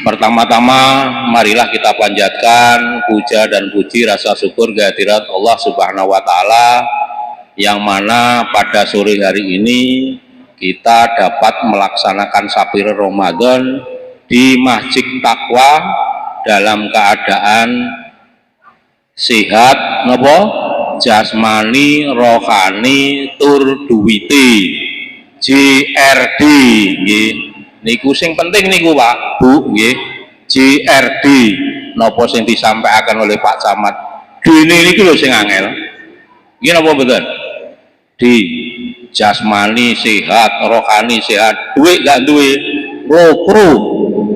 Pertama-tama marilah kita panjatkan puja dan puji rasa syukur kehadirat Allah Subhanahu wa taala, yang mana pada sore hari ini kita dapat melaksanakan Safari Ramadan di Masjid Taqwa dalam keadaan sehat napa, jasmani, rohani, tur duwite, JRD nggih. Niku sing penting niku Pak Bu nggih, JRD napa sing disampaikan oleh Pak Camat. Dene niki lho sing angel. Nggih napa mboten? Di jasmani sehat, rohani sehat, duit gak duwe, lokro.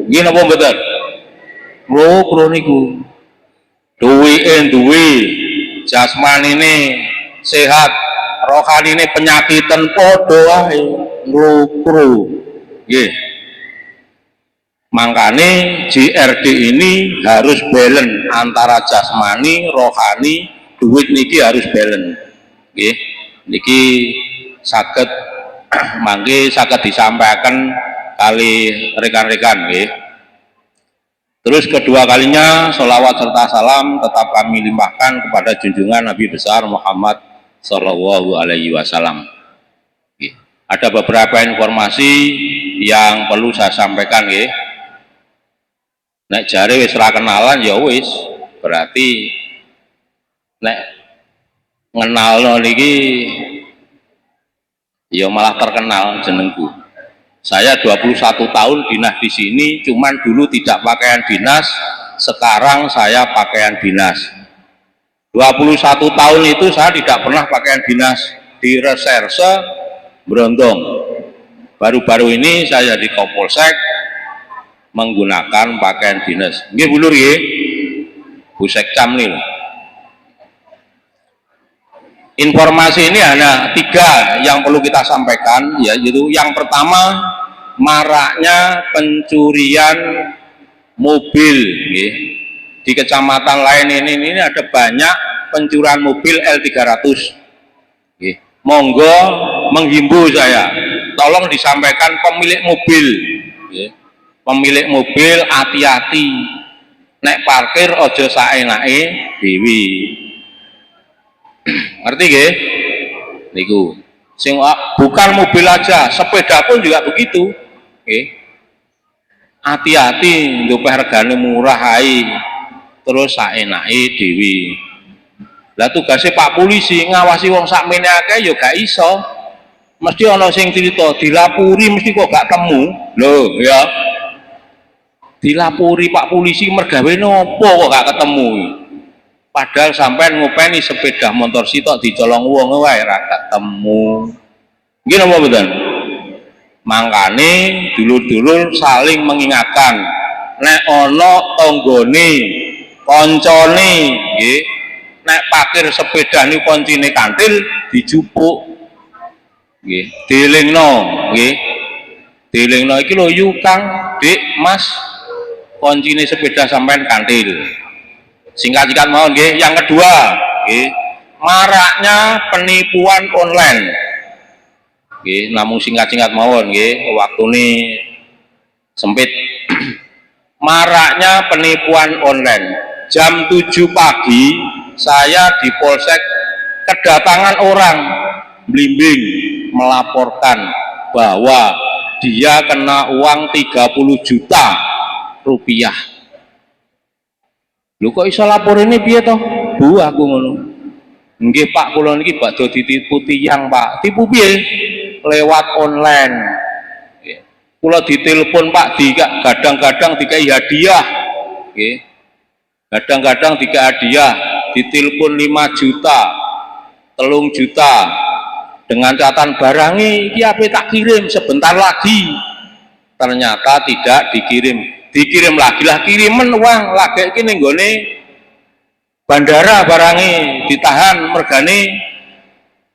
Nggih napa mboten? Lokro niku. Duwike duwe, jasmanine sehat, rohanine penyakitan padha wae, lokro. Nggih. Makanya JRD ini harus balance antara jasmani, rohani, duit niki harus balance. Nggih. Niki saged mangke saged disampaikan kali rekan-rekan nggih. Terus kedua kalinya sholawat serta salam tetap kami limpahkan kepada junjungan Nabi besar Muhammad Shallallahu Alaihi Wasallam. Ada beberapa informasi yang perlu saya sampaikan nggih. Nek jare wis ra kenalan ya wis, berarti nek ngenalno niki ya malah terkenal jenengku. Saya 21 tahun dinas di sini, cuman dulu tidak pakaian dinas, sekarang saya pakaian dinas. 21 tahun itu saya tidak pernah pakaian dinas di reserse Brondong. Baru-baru ini saya di Kapolsek menggunakan pakaian dinas. Nggih Bu Lur nggih. Bu Sekcam nih. Informasi ini hanya 3 yang perlu kita sampaikan, yaitu yang pertama, maraknya pencurian mobil nggih. Di kecamatan lain ini ada banyak pencurian mobil L300 nggih. Monggo menghimbau saya, tolong disampaikan pemilik mobil nggih. Pemilik mobil hati-hati, nek parkir ojo saenake dhewe. Ngerti nggih? Niku. Sing bukan mobil aja, sepeda pun juga begitu. Nggih. hati-hati ndopeh regane murah ae terus saenake dhewe. Lah tugasnya Pak Polisi ngawasi wong sakmene akeh ya gak iso. Mesti ana sing cerita dilapuri mesti kok gak temu. Lho ya. Dilapuri Pak Polisi mergawe nopo kok gak ketemu. Padahal sampean ngopeni sepeda motor sitok dicolong wong wae ra ketemu. Nggih napa mboten? Mangkane dulur-dulur saling mengingatkan nek ana tanggane kancane nggih nek parkir sepeda niku koncine kantil dijupuk nggih dielingno nggih dielingno iki lho yu Kang Dik Mas koncine sepeda sampean kantil singkat-singkat mawon nggih. Yang kedua nggih maraknya penipuan online nggih namung singkat-singkat mawon nggih waktune sempit. Maraknya penipuan online. Jam 7 pagi saya di Polsek kedatangan orang blimbing melaporkan bahwa dia kena uang 30 juta rupiah. Lho kok iso lapor ini piye toh? Bu aku ngono. Nggih Pak kula niki badhe ditipu tiyang Pak. Tipu piye? Lewat online. Kula ditelepon Pak kadang-kadang dikai hadiah. Nggih. Kadang-kadang dikai hadiah, ditelepon 5 juta, 3 juta. Dengan catatan barangi iki ape tak kirim sebentar lagi. Ternyata tidak dikirim. Dikirim lagi lah kirimen uang lagi iki ning nggone bandara barangi ditahan mergane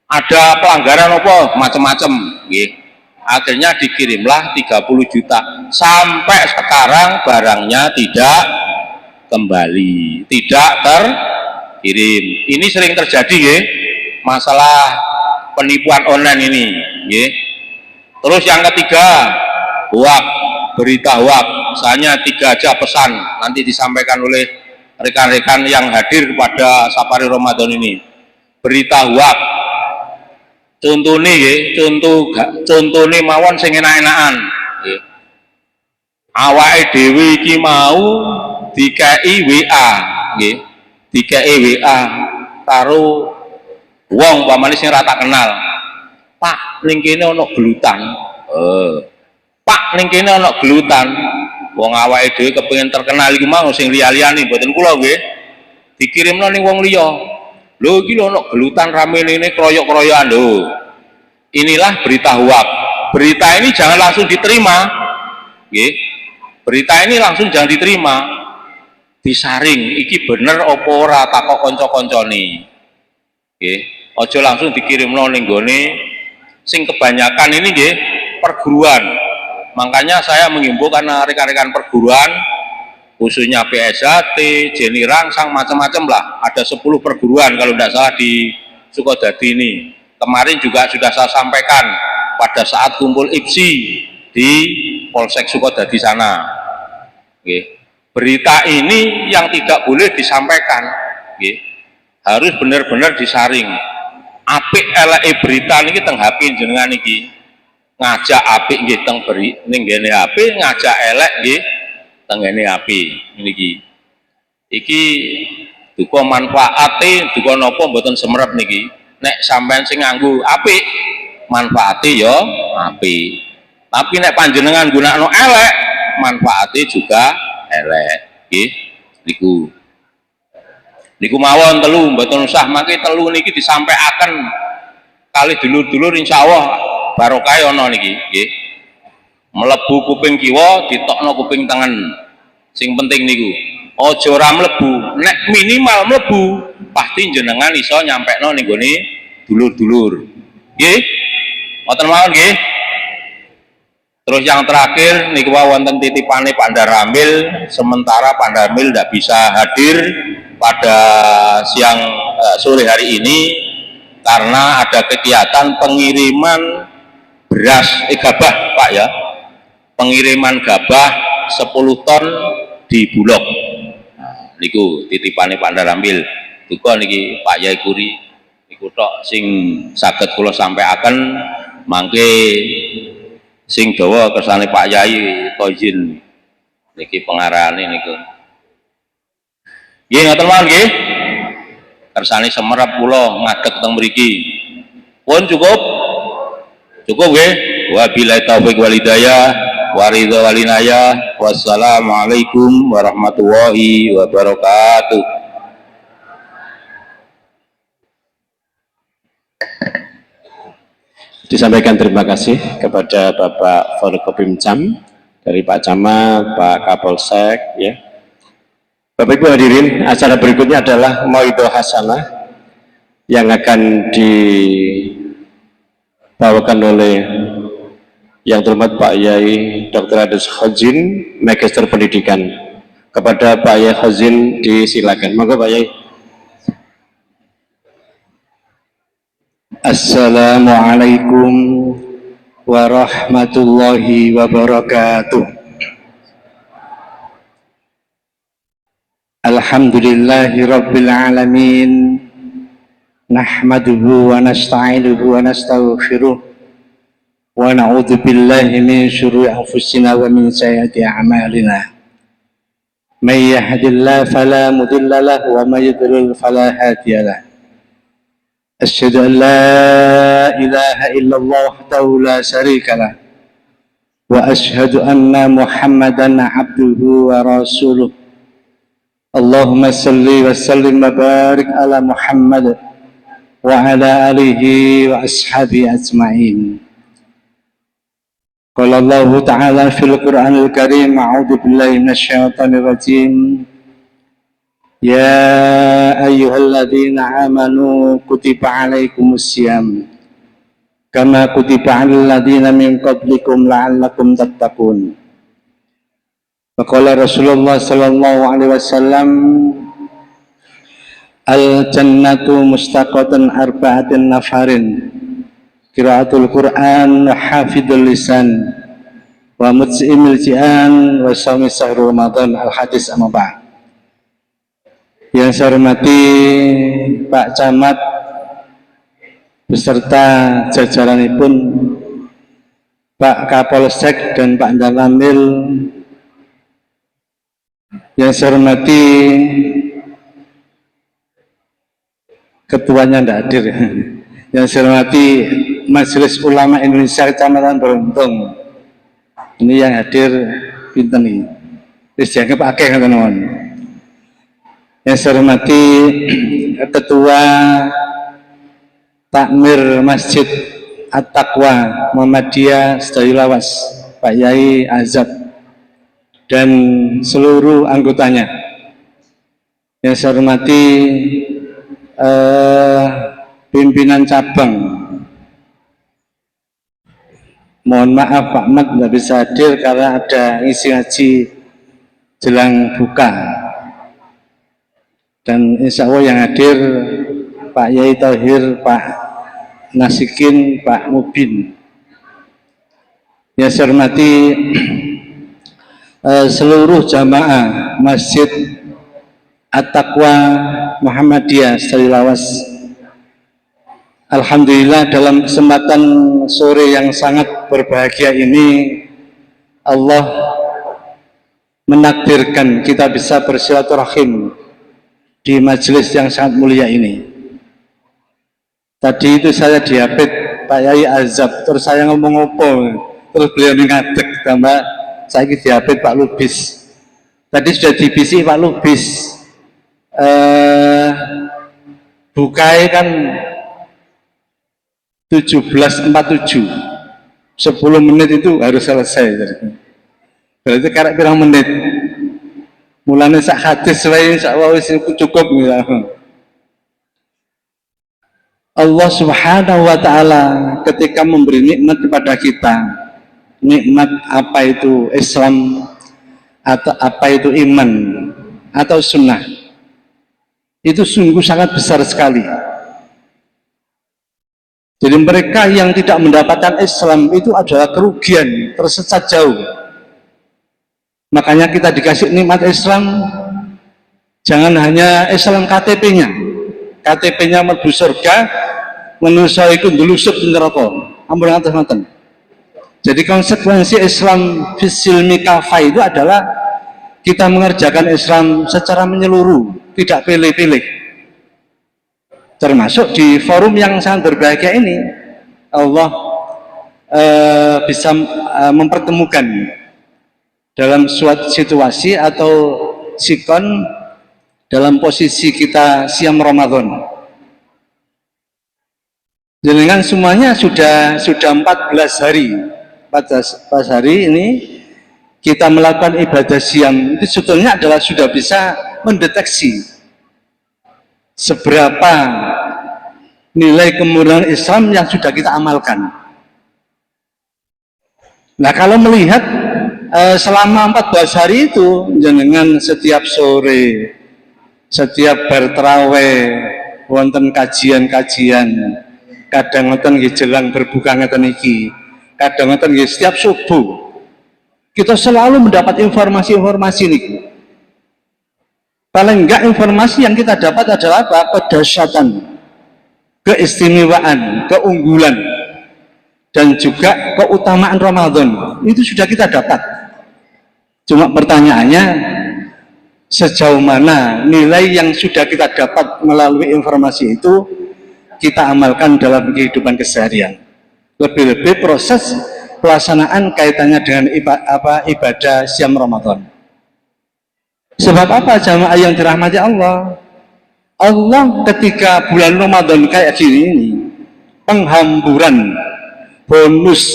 ada pelanggaran apa macam-macam nggih. Akhirnya dikirimlah 30 juta sampai sekarang barangnya tidak kembali, tidak terkirim. Ini sering terjadi nggih masalah penipuan online ini nggih. Terus yang ketiga hoak, berita hoak. Misalnya 3 aja pesan nanti disampaikan oleh rekan-rekan yang hadir pada Safari Ramadan ini. Berita hoak contohnya ya, contohnya mawon sing enak-enakan ya. Awake dhewe iki mau dikai WA nggih, dikai WA karo wong pamane sing ora tak kenal. Pak ning kene ana gelutan. Pak ning kene ana gelutan. Wong awake dhewe kepengin terkenal iku mau sing liya-liyane mboten kula nggih. Dikirimno ning wong liya. Lho iki lho ana gelutan rame ini kroyok-kroyokan lho. Inilah berita hoak. Berita ini jangan langsung diterima. Nggih. Berita ini langsung jangan diterima. Disaring iki bener apa ora takok kanca-kancane. Nggih. Aja langsung dikirimno ning gone sing kebanyakan ini nggih perguruan. Makanya saya menghimbau karena rekan-rekan perguruan khususnya PSHT, Jenny Rangsang, macam-macam lah. Ada 10 perguruan kalau tidak salah di Sukodadi ini. Kemarin juga sudah saya sampaikan pada saat kumpul IPSI di Polsek Sukodadi sana. Oke. Berita ini yang tidak boleh disampaikan. Oke. Harus benar-benar disaring. Apik eleke berita niki teng HP jenengan niki. Ngajak apik nggih teng ning ngene HP, ngajak elek nggih tenggene api niki. Iki duka manfaate duka napa mboten semerep niki. Nek sampean sing nganggo apik manfaate ya apik. Tapi nek panjenengan gunakno elek manfaate juga elek nggih. Niku mawon telu mboten usah mangke telu niki disampaikan kali dulur-dulur insyaallah barokah ana niki nggih. Melebu kuping kiwa ditokno kuping tengen. Sing penting niku aja ora mlebu, nek minimal mlebu pasti jenengan iso nyampekno ning gone dulur-dulur nggih. Ngoten mawon nggih. Terus yang terakhir niku wonten titipane Pak Daramil, sementara Pak Daramil tidak bisa hadir pada siang sore hari ini karena ada kegiatan pengiriman beras gabah Pak ya. Pengiriman gabah 10 ton di Bulog. Nah, niku titipane Pak Daramil. Duka niki Pak Yai Kuri niku tok sing saged kula sampaikan mangke sing dawa kersane Pak Yai to izin niki pengarane niku. Nggih ngoten mawon nggih. Kersane semerap kula ngadeg teng mriki. Pun cukup? Cukup nggih. Wabillahi taufiq wal hidayah, wa ridha wal inayah. Wassalamualaikum warahmatullahi wabarakatuh. Disampaikan terima kasih kepada Bapak Forkopimcam dari Pak Camat, Pak Kapolsek, ya. Bapak Ibu hadirin, acara berikutnya adalah Mauidhah Hasanah yang akan dibawakan oleh yang terhormat Pak Yai Dr. Adus Khozin, Magister Pendidikan. Kepada Pak Yai Khozin disilakan. Monggo Pak Yai. Assalamualaikum warahmatullahi wabarakatuh. Alhamdulillahi rabbil alamin. Nahmaduhu wa nasta'inuhu wa nastaghfiruh. Wa na'udzu billahi min syururi anfusina wa min sayyiati a'malina. May yahdihillahu fala mudilla lahu wa may yudlil fala hadiya lahu. أشهد أن لا إله إلا الله وحده لا شريك له وأشهد أن محمدا عبده ورسوله اللهم صل وسلم وبارك على محمد وعلى آله وأصحابه أجمعين قال الله تعالى في القرآن الكريم أعوذ بالله من الشيطان الرجيم يا أيها الذين آمنوا كتب عليكم الصيام كما كتب على الذين من قبلكم لعلكم تتقون وقال رسول الله صلى الله عليه وسلم الجنة مستقة أربعة نفر قراءة القرآن وحافظ اللسان ومطعم الجيعان وصوم شهر رمضان الحديث أما بعد. Yang saya hormati Pak Camat beserta jajaranipun, Pak Kapolsek dan Pak Danramil. Yang saya hormati ketuanya tidak hadir. Yang saya hormati Majelis Ulama Indonesia Kecamatan Beruntung. Ini yang hadir pinten nih. Terus dianggap akeh teman-teman. Yang saya hormati Ketua Takmir Masjid At-Taqwa Muhammadiyah Sedayulawas, Pak Yai Azab, dan seluruh anggotanya. Yang saya hormati pimpinan cabang. Mohon maaf Pak Ahmad tidak bisa hadir karena ada ngisi ngaji jelang buka. Dan insya Allah yang hadir Pak Yai Tauhir, Pak Nasikin, Pak Mubin. Yang saya hormati seluruh jamaah Masjid At-Taqwa Muhammadiyah Sedayulawas. Alhamdulillah dalam kesempatan sore yang sangat berbahagia ini Allah menakdirkan kita bisa bersilaturahim di majelis yang sangat mulia ini. Tadi itu saya diapit Pak Yai Azab, terus saya ngomong apa, terus beliau ngadeg, tambah saya diapit Pak Lubis. Tadi sudah dibisi Pak Lubis, bukai kan 17.47, 10 menit itu harus selesai. Berarti karek pirang menit. Mulanya sak hadis wae insyaallah wis cukup ya. Allah Subhanahu wa taala ketika memberi nikmat kepada kita, nikmat apa itu Islam atau apa itu iman atau sunnah, itu sungguh sangat besar sekali. Jadi mereka yang tidak mendapatkan Islam itu adalah kerugian, tersesat jauh. Makanya kita dikasih nikmat Islam, jangan hanya Islam KTP-nya. KTP-nya mlebu surga, manusia iku ndelusuk neraka. Ampun ngaten. Jadi konsekuensi Islam fisilmi kafah itu adalah kita mengerjakan Islam secara menyeluruh, tidak pilih-pilih. Termasuk di forum yang sangat berbahagia ini, Allah bisa mempertemukan dalam suatu situasi atau sikon dalam posisi kita siam Ramadan. Dengan semuanya sudah 14 hari, 14 hari ini kita melakukan ibadah siam, itu sebetulnya adalah sudah bisa mendeteksi seberapa nilai kemurnian Islam yang sudah kita amalkan. Nah, kalau melihat selama 14 hari itu, jenengan setiap sore, setiap berterawih, wonten kajian-kajian, kadang wonten jelang berbuka ngeten iki, kadang wonten setiap subuh. Kita selalu mendapat informasi-informasi ini. Paling enggak informasi yang kita dapat adalah apa? Kedahsyatan, keistimewaan, keunggulan, dan juga keutamaan Ramadan. Itu sudah kita dapat. Cuma pertanyaannya, sejauh mana nilai yang sudah kita dapat melalui informasi itu kita amalkan dalam kehidupan keseharian. Lebih-lebih proses pelaksanaan kaitannya dengan ibadah siam Ramadan. Sebab apa jamaah yang dirahmati Allah? Allah ketika bulan Ramadan kayak gini ini, penghamburan bonus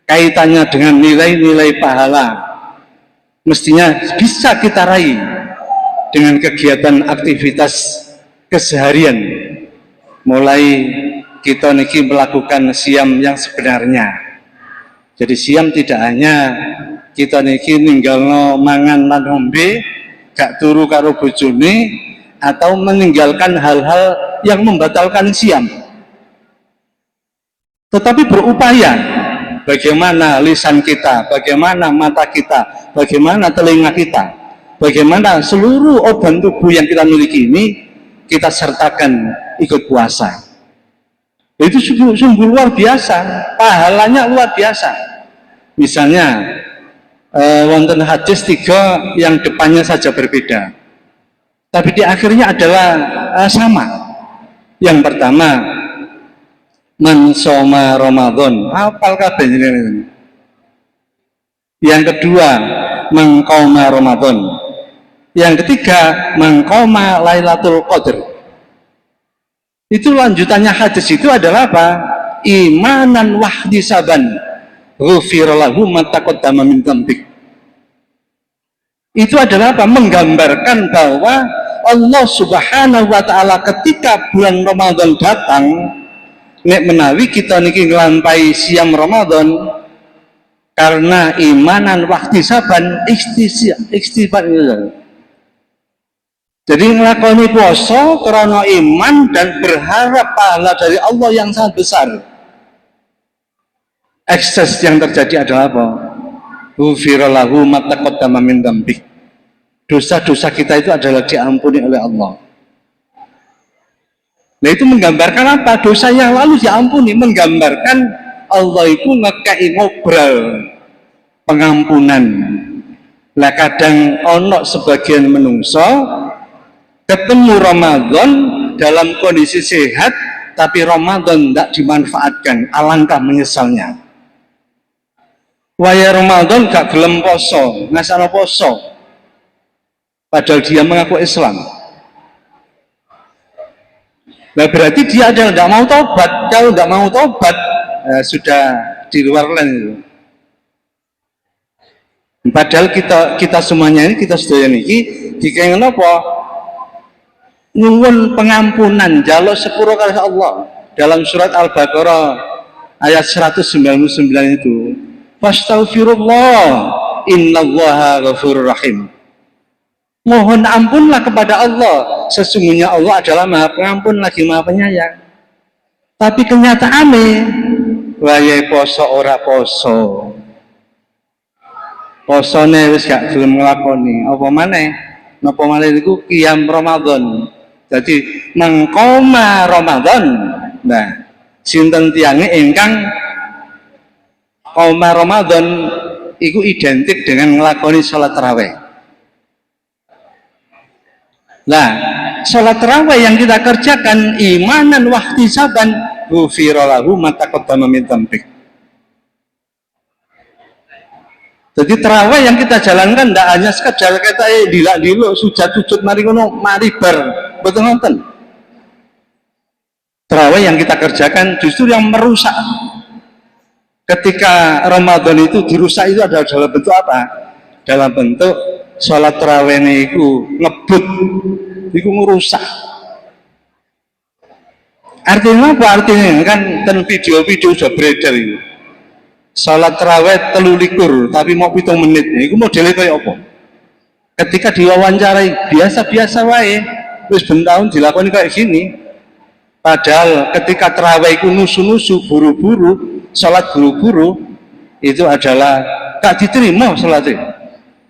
kaitannya dengan nilai-nilai pahala mestinya bisa kita raih dengan kegiatan aktivitas keseharian, mulai kita niki melakukan siam yang sebenarnya. Jadi siam tidak hanya kita niki ninggalno mangan lan ngombe, gak turu karo bojone, atau meninggalkan hal-hal yang membatalkan siam. Tetapi berupaya bagaimana lisan kita, bagaimana mata kita, bagaimana telinga kita, bagaimana seluruh organ tubuh yang kita miliki ini kita sertakan ikut puasa. Itu sungguh luar biasa, pahalanya luar biasa. Misalnya wonten hadis 3 yang depannya saja berbeda, tapi di akhirnya adalah sama. Yang pertama, man shoma Ramadan, hafal kabeh ini. Yang kedua, man qoma Ramadan. Yang ketiga, man qoma Lailatul Qadar. Itu lanjutannya hadis itu adalah apa? Imanan wahdisaban ghufira lahu ma taqaddama min dzambik. Itu adalah apa? Menggambarkan bahwa Allah Subhanahu wa taala ketika bulan Ramadan datang, nek menawi kita niki nglampahi siam Ramadan karena imanan wahtisaban ikhtibar. Jadi nglakoni puasa karena iman dan berharap pahala dari Allah yang sangat besar. Ekses yang terjadi adalah apa? Ghufira lahu ma taqaddama min dzambik. Dosa-dosa kita itu adalah diampuni oleh Allah. Nah, itu menggambarkan apa? Dosa yang lalu diampuni, menggambarkan Allah itu ngekei ngobrol pengampunan. Lah kadang ono sebagian menungso ketemu Ramadan dalam kondisi sehat, tapi Ramadan tidak dimanfaatkan, alangkah menyesalnya. Waya Ramadan gak gelem poso, ngasana poso, padahal dia mengaku Islam. Nah, berarti dia adalah tidak mau tobat. Kalau tidak mau tobat, sudah di luar lain itu. Padahal kita semuanya ini, kita sedaya niki dikengken apa? Nyuwun pengampunan, jaluk sepuro kali Allah. Dalam surat Al-Baqarah ayat 199 itu, fastaghfirullah innallaha ghafurur rahim. Mohon ampunlah kepada Allah, sesungguhnya Allah adalah Maha Pengampun lagi Maha Penyayang. Tapi kenyataannya wayahe poso ora poso, posone wis gak gelem nglakoni, apa maneh napa malih iku qiyam Ramadan. Jadi mangkoma Ramadan. Nah, sinten tiange ingkang qoma Ramadan iku identik dengan nglakoni salat tarawih. Nah, sholat tarawih yang kita kerjakan imanan wahtisaban ghufira lahu ma taqaddama min dzambik. Jadi tarawih yang kita jalankan tidak hanya sekedar kita dilak-diluk sujud mari ngono mari bar, betul nonton. Tarawih yang kita kerjakan justru yang merusak. Ketika Ramadan itu dirusak itu adalah dalam bentuk apa? Dalam bentuk sholat tarawih itu ngebut, itu merusak. Artinya apa? Artinya kan video-video sudah beredar itu. Sholat tarawih 23 tapi mau 7 menit, itu modelnya kayak apa? Ketika diwawancarai biasa-biasa wae, wis ben tahun dilakukan kayak gini. Padahal ketika tarawih itu nusu-nusu, buru-buru, sholat buru-buru, itu adalah tak diterima sholatnya.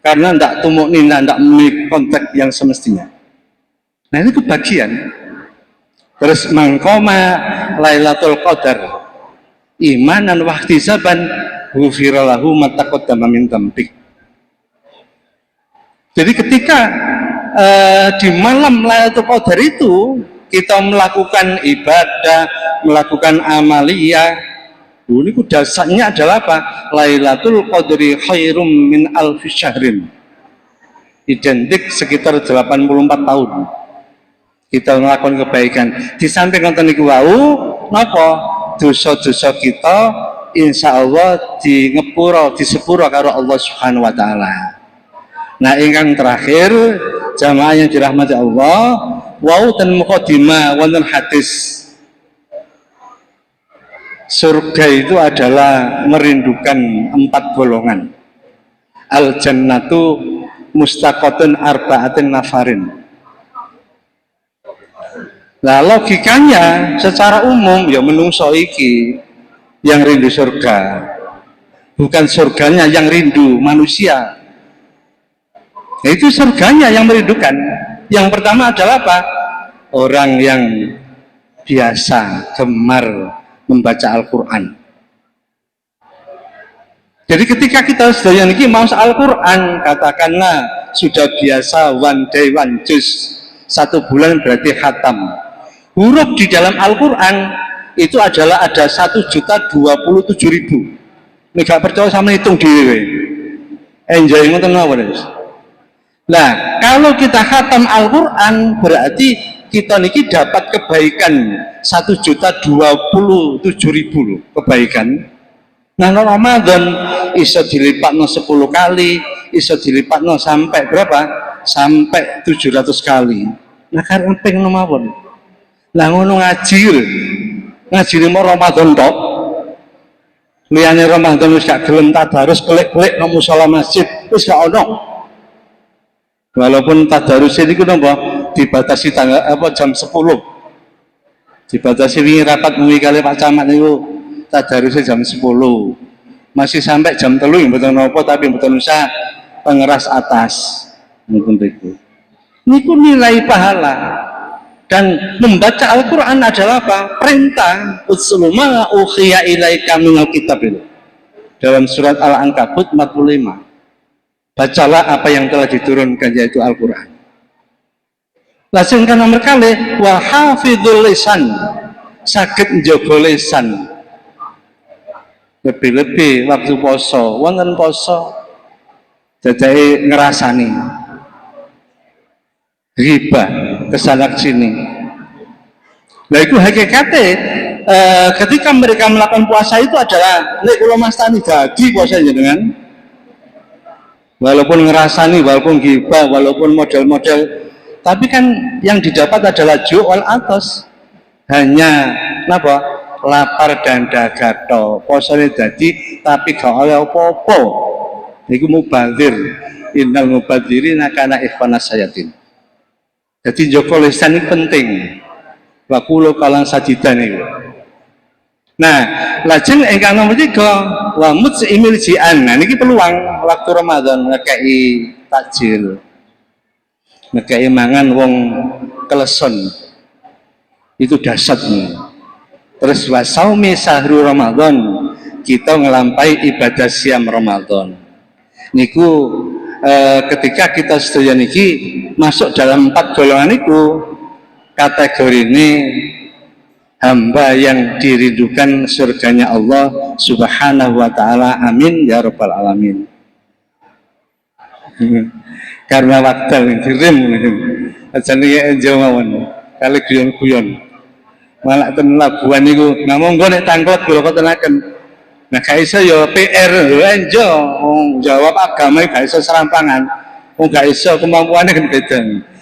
Karena tidak tumuk nina, tidak memiliki konteks yang semestinya. Nah ini kebagian. Terus mangkoma Lailatul Qadar imanan wahtisaban ghufira lahu ma taqaddama min dzambik. Jadi ketika di malam Lailatul Qadar itu kita melakukan ibadah, melakukan amaliyah, ini dasarnya adalah apa? Lailatul Qadri khairum min alfi syahrin. Identik sekitar 84 tahun kita melakukan kebaikan. Di samping nonton niku wau, napa? Dosa-dosa kita insya Allah di ngepuro, di sepuro karo Allah Subhanahu wa taala. Nah, ingkang terakhir jamaah yang dirahmati Allah, wau dan mukadimah wonten hadis. Surga itu adalah merindukan 4 golongan. Al jannatu mustaqatun arba'atin nafarin. Nah, logikanya secara umum ya menungso iki yang rindu surga. Bukan surganya yang rindu manusia. Nah, itu surganya yang merindukan. Yang pertama adalah apa? Orang yang biasa gemar membaca Al-Quran. Jadi ketika kita sudah ini mau Al-Quran, katakanlah sudah biasa one day one juz, 1 bulan berarti khatam. Huruf di dalam Al-Quran itu adalah ada 1.027.000. Ini gak percaya sama hitung diri. Enjoy ngoten mawon. Nah, kalau kita khatam Al-Quran berarti kita niki dapat kebaikan 1.027.000 kebaikan. Nah, Ramadan iso dilipatno 10 kali, iso dilipatno sampai berapa? Sampai 700 kali. Nah, karena pengen mawon. Lah ngono ngaji mau Ramadan tok. Liyane Ramadan wis gak gelem tadarus klik-klik nang musala masjid, wis gak ono. Walaupun tadarus niku napa dibatasi tanggal jam 10. Dibatasi wingi rapat wingi kali Pak Camat niku tadarusnya jam 10. Masih sampai jam 3 mboten napa tapi mboten usah pengeras atas. Mungkin itu. Niku nilai pahala. Dan membaca Al-Quran adalah apa? Perintah. Utslu ma ukhiya ilaika minal kitab itu. Dalam surat Al-Ankabut 45. Bacalah apa yang telah diturunkan yaitu Al-Quran. Lajeng kan nomor kali wa hafizul lisan, saged njaga lisan. Lebih-lebih waktu poso, wonten poso dadi ngrasani riba kesana sini. Nah itu hakikatnya ketika mereka melakukan puasa itu adalah nek kula mastani dadi puasa jenengan. Walaupun ngerasani, walaupun ghibah, walaupun model-model, tapi kan yang didapat adalah ju' wal atas. Hanya napa? Lapar dan dahaga tok. Posane dadi tapi gak oleh apa-apa. Iku mubadzir. Innal mubadzirina kana ikhwanas sayatin. Jadi joko lisan ini penting. Wa qulu qalan sajidan niku. Nah, lajeng ingkang nomor 3 wa mut'imil ji'an. Nah niki peluang waktu Ramadan ngekei takjil. Ngekei mangan wong keleson. Itu dahsyat nih. Terus wa saumi sahru Ramadan, kita ngelampai ibadah siam Ramadan. Niku ketika kita sedaya niki masuk dalam 4 golongan itu, kategori ini hamba yang dirindukan surganya Allah Subhanahu wa taala. Amin ya rabbal alamin. Karena waktu kirim ajane jawabane kali guyon-guyon malah ten Labuan niku namung nggo nek tangklet kula tenaken. Nah gak iso ya PR enjo jawab agama gak iso serampangan. Gak iso kemampuane kan beda.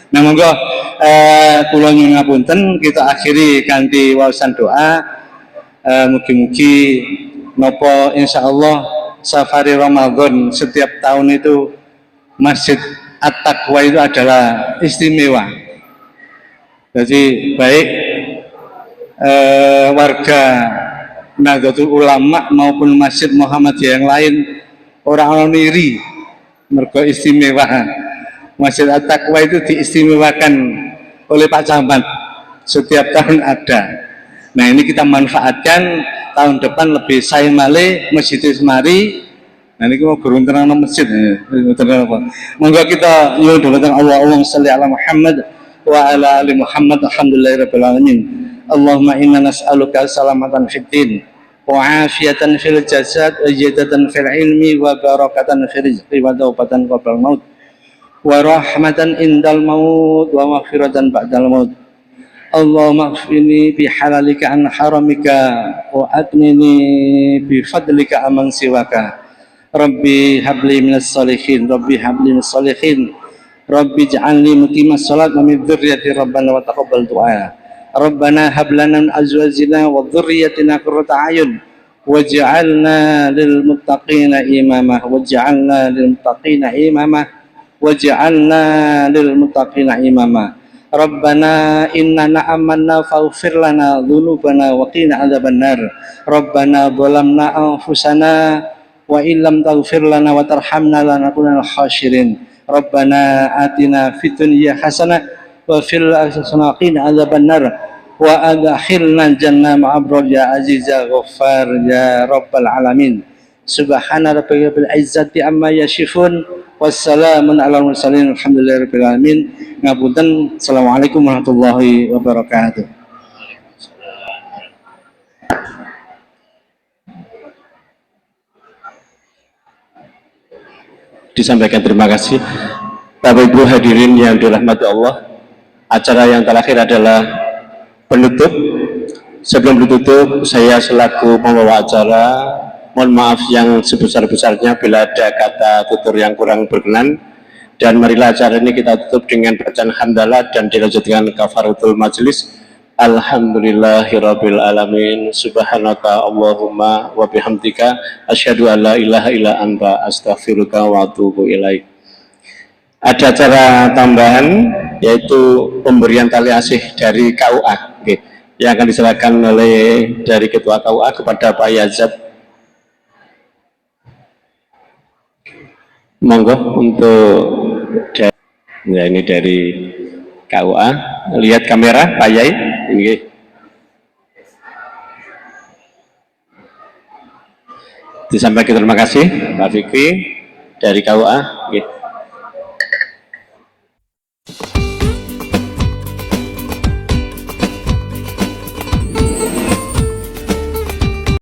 Nah monggo kula nyuwun ngapunten, kita akhiri kanthi waosan doa. Mugi-mugi napa insyaallah safari Ramadan setiap tahun itu Masjid At-Taqwa itu adalah istimewa. Jadi baik warga Nahdlatul Ulama maupun Masjid Muhammadiyah yang lain orang-orang iri mergo istimewa. Masjid At-Taqwa itu diistimewakan oleh Pak Camat, setiap tahun ada. Nah ini kita manfaatkan, tahun depan lebih sae malih masjid semari. Nah ini mau beruntung nang masjid. Monggo kita nyuwun dhumateng Allahumma sholli ala Muhammad wa ala ali Muhammad. Alhamdulillahirabbil alamin. Allahumma inna nas'aluka salamatan fid din wa afiyatan fil jasad wa jidatan fil ilmi wa barakatan fil rizqi wa taubatan qabla maut wa rahmatan indal maut wa maghfiratan ba'dal maut. Allahumma ighfirli bi halalika an haramika wa atnini bi fadlika aman siwaka. Rabbi habli minas solihin, Rabbi habli minas solihin, Rabbi ja'alni muqimas salat wa min dzurriyyati rabbana wa taqabbal du'a. Rabbana hab lana min azwajina wa dzurriyyatina qurrata a'yun waj'alna lil muttaqina imama waj'alna lil muttaqina imama waj'alna lil muttaqina imama. Rabbana innana amanna faghfir lana dzunubana wa qina adzabannar. Rabbana dhalamna anfusana wa illam taghfir lana wa tarhamna lanakunanna khasyirin. Rabbana atina fid dunya hasanah wa fil akhirati qina adzabannar wa adkhilna jannah ma'abrar ya aziz ya ghaffar ya rabbal alamin. Subhana rabbika bil izzati amma yasifun wassalamun alal mursalin alhamdulillahirabbil alamin. Ngapunten. Assalamualaikum warahmatullahi wabarakatuh. Disampaikan terima kasih. Bapak Ibu hadirin yang dirahmati Allah, acara yang terakhir adalah penutup. Sebelum ditutup, saya selaku pembawa acara mohon maaf yang sebesar-besarnya bila ada kata tutur yang kurang berkenan, dan marilah acara ini kita tutup dengan bacaan hamdalah dan dilanjutkan kafaratul majelis. Alhamdulillahirabbil alamin. Subhanaka Allahumma wa bihamdika asyhadu an la ilaha illa anta astaghfiruka wa atubu ilaik. Ada acara tambahan yaitu pemberian tali asih dari KUA, yang akan diserahkan oleh dari Ketua KUA kepada Pak Yazid. Monggo untuk ya, ini dari KUA. Lihat kamera Pak Yai. Ini. Disampaikan terima kasih Pak Fikri dari KUA.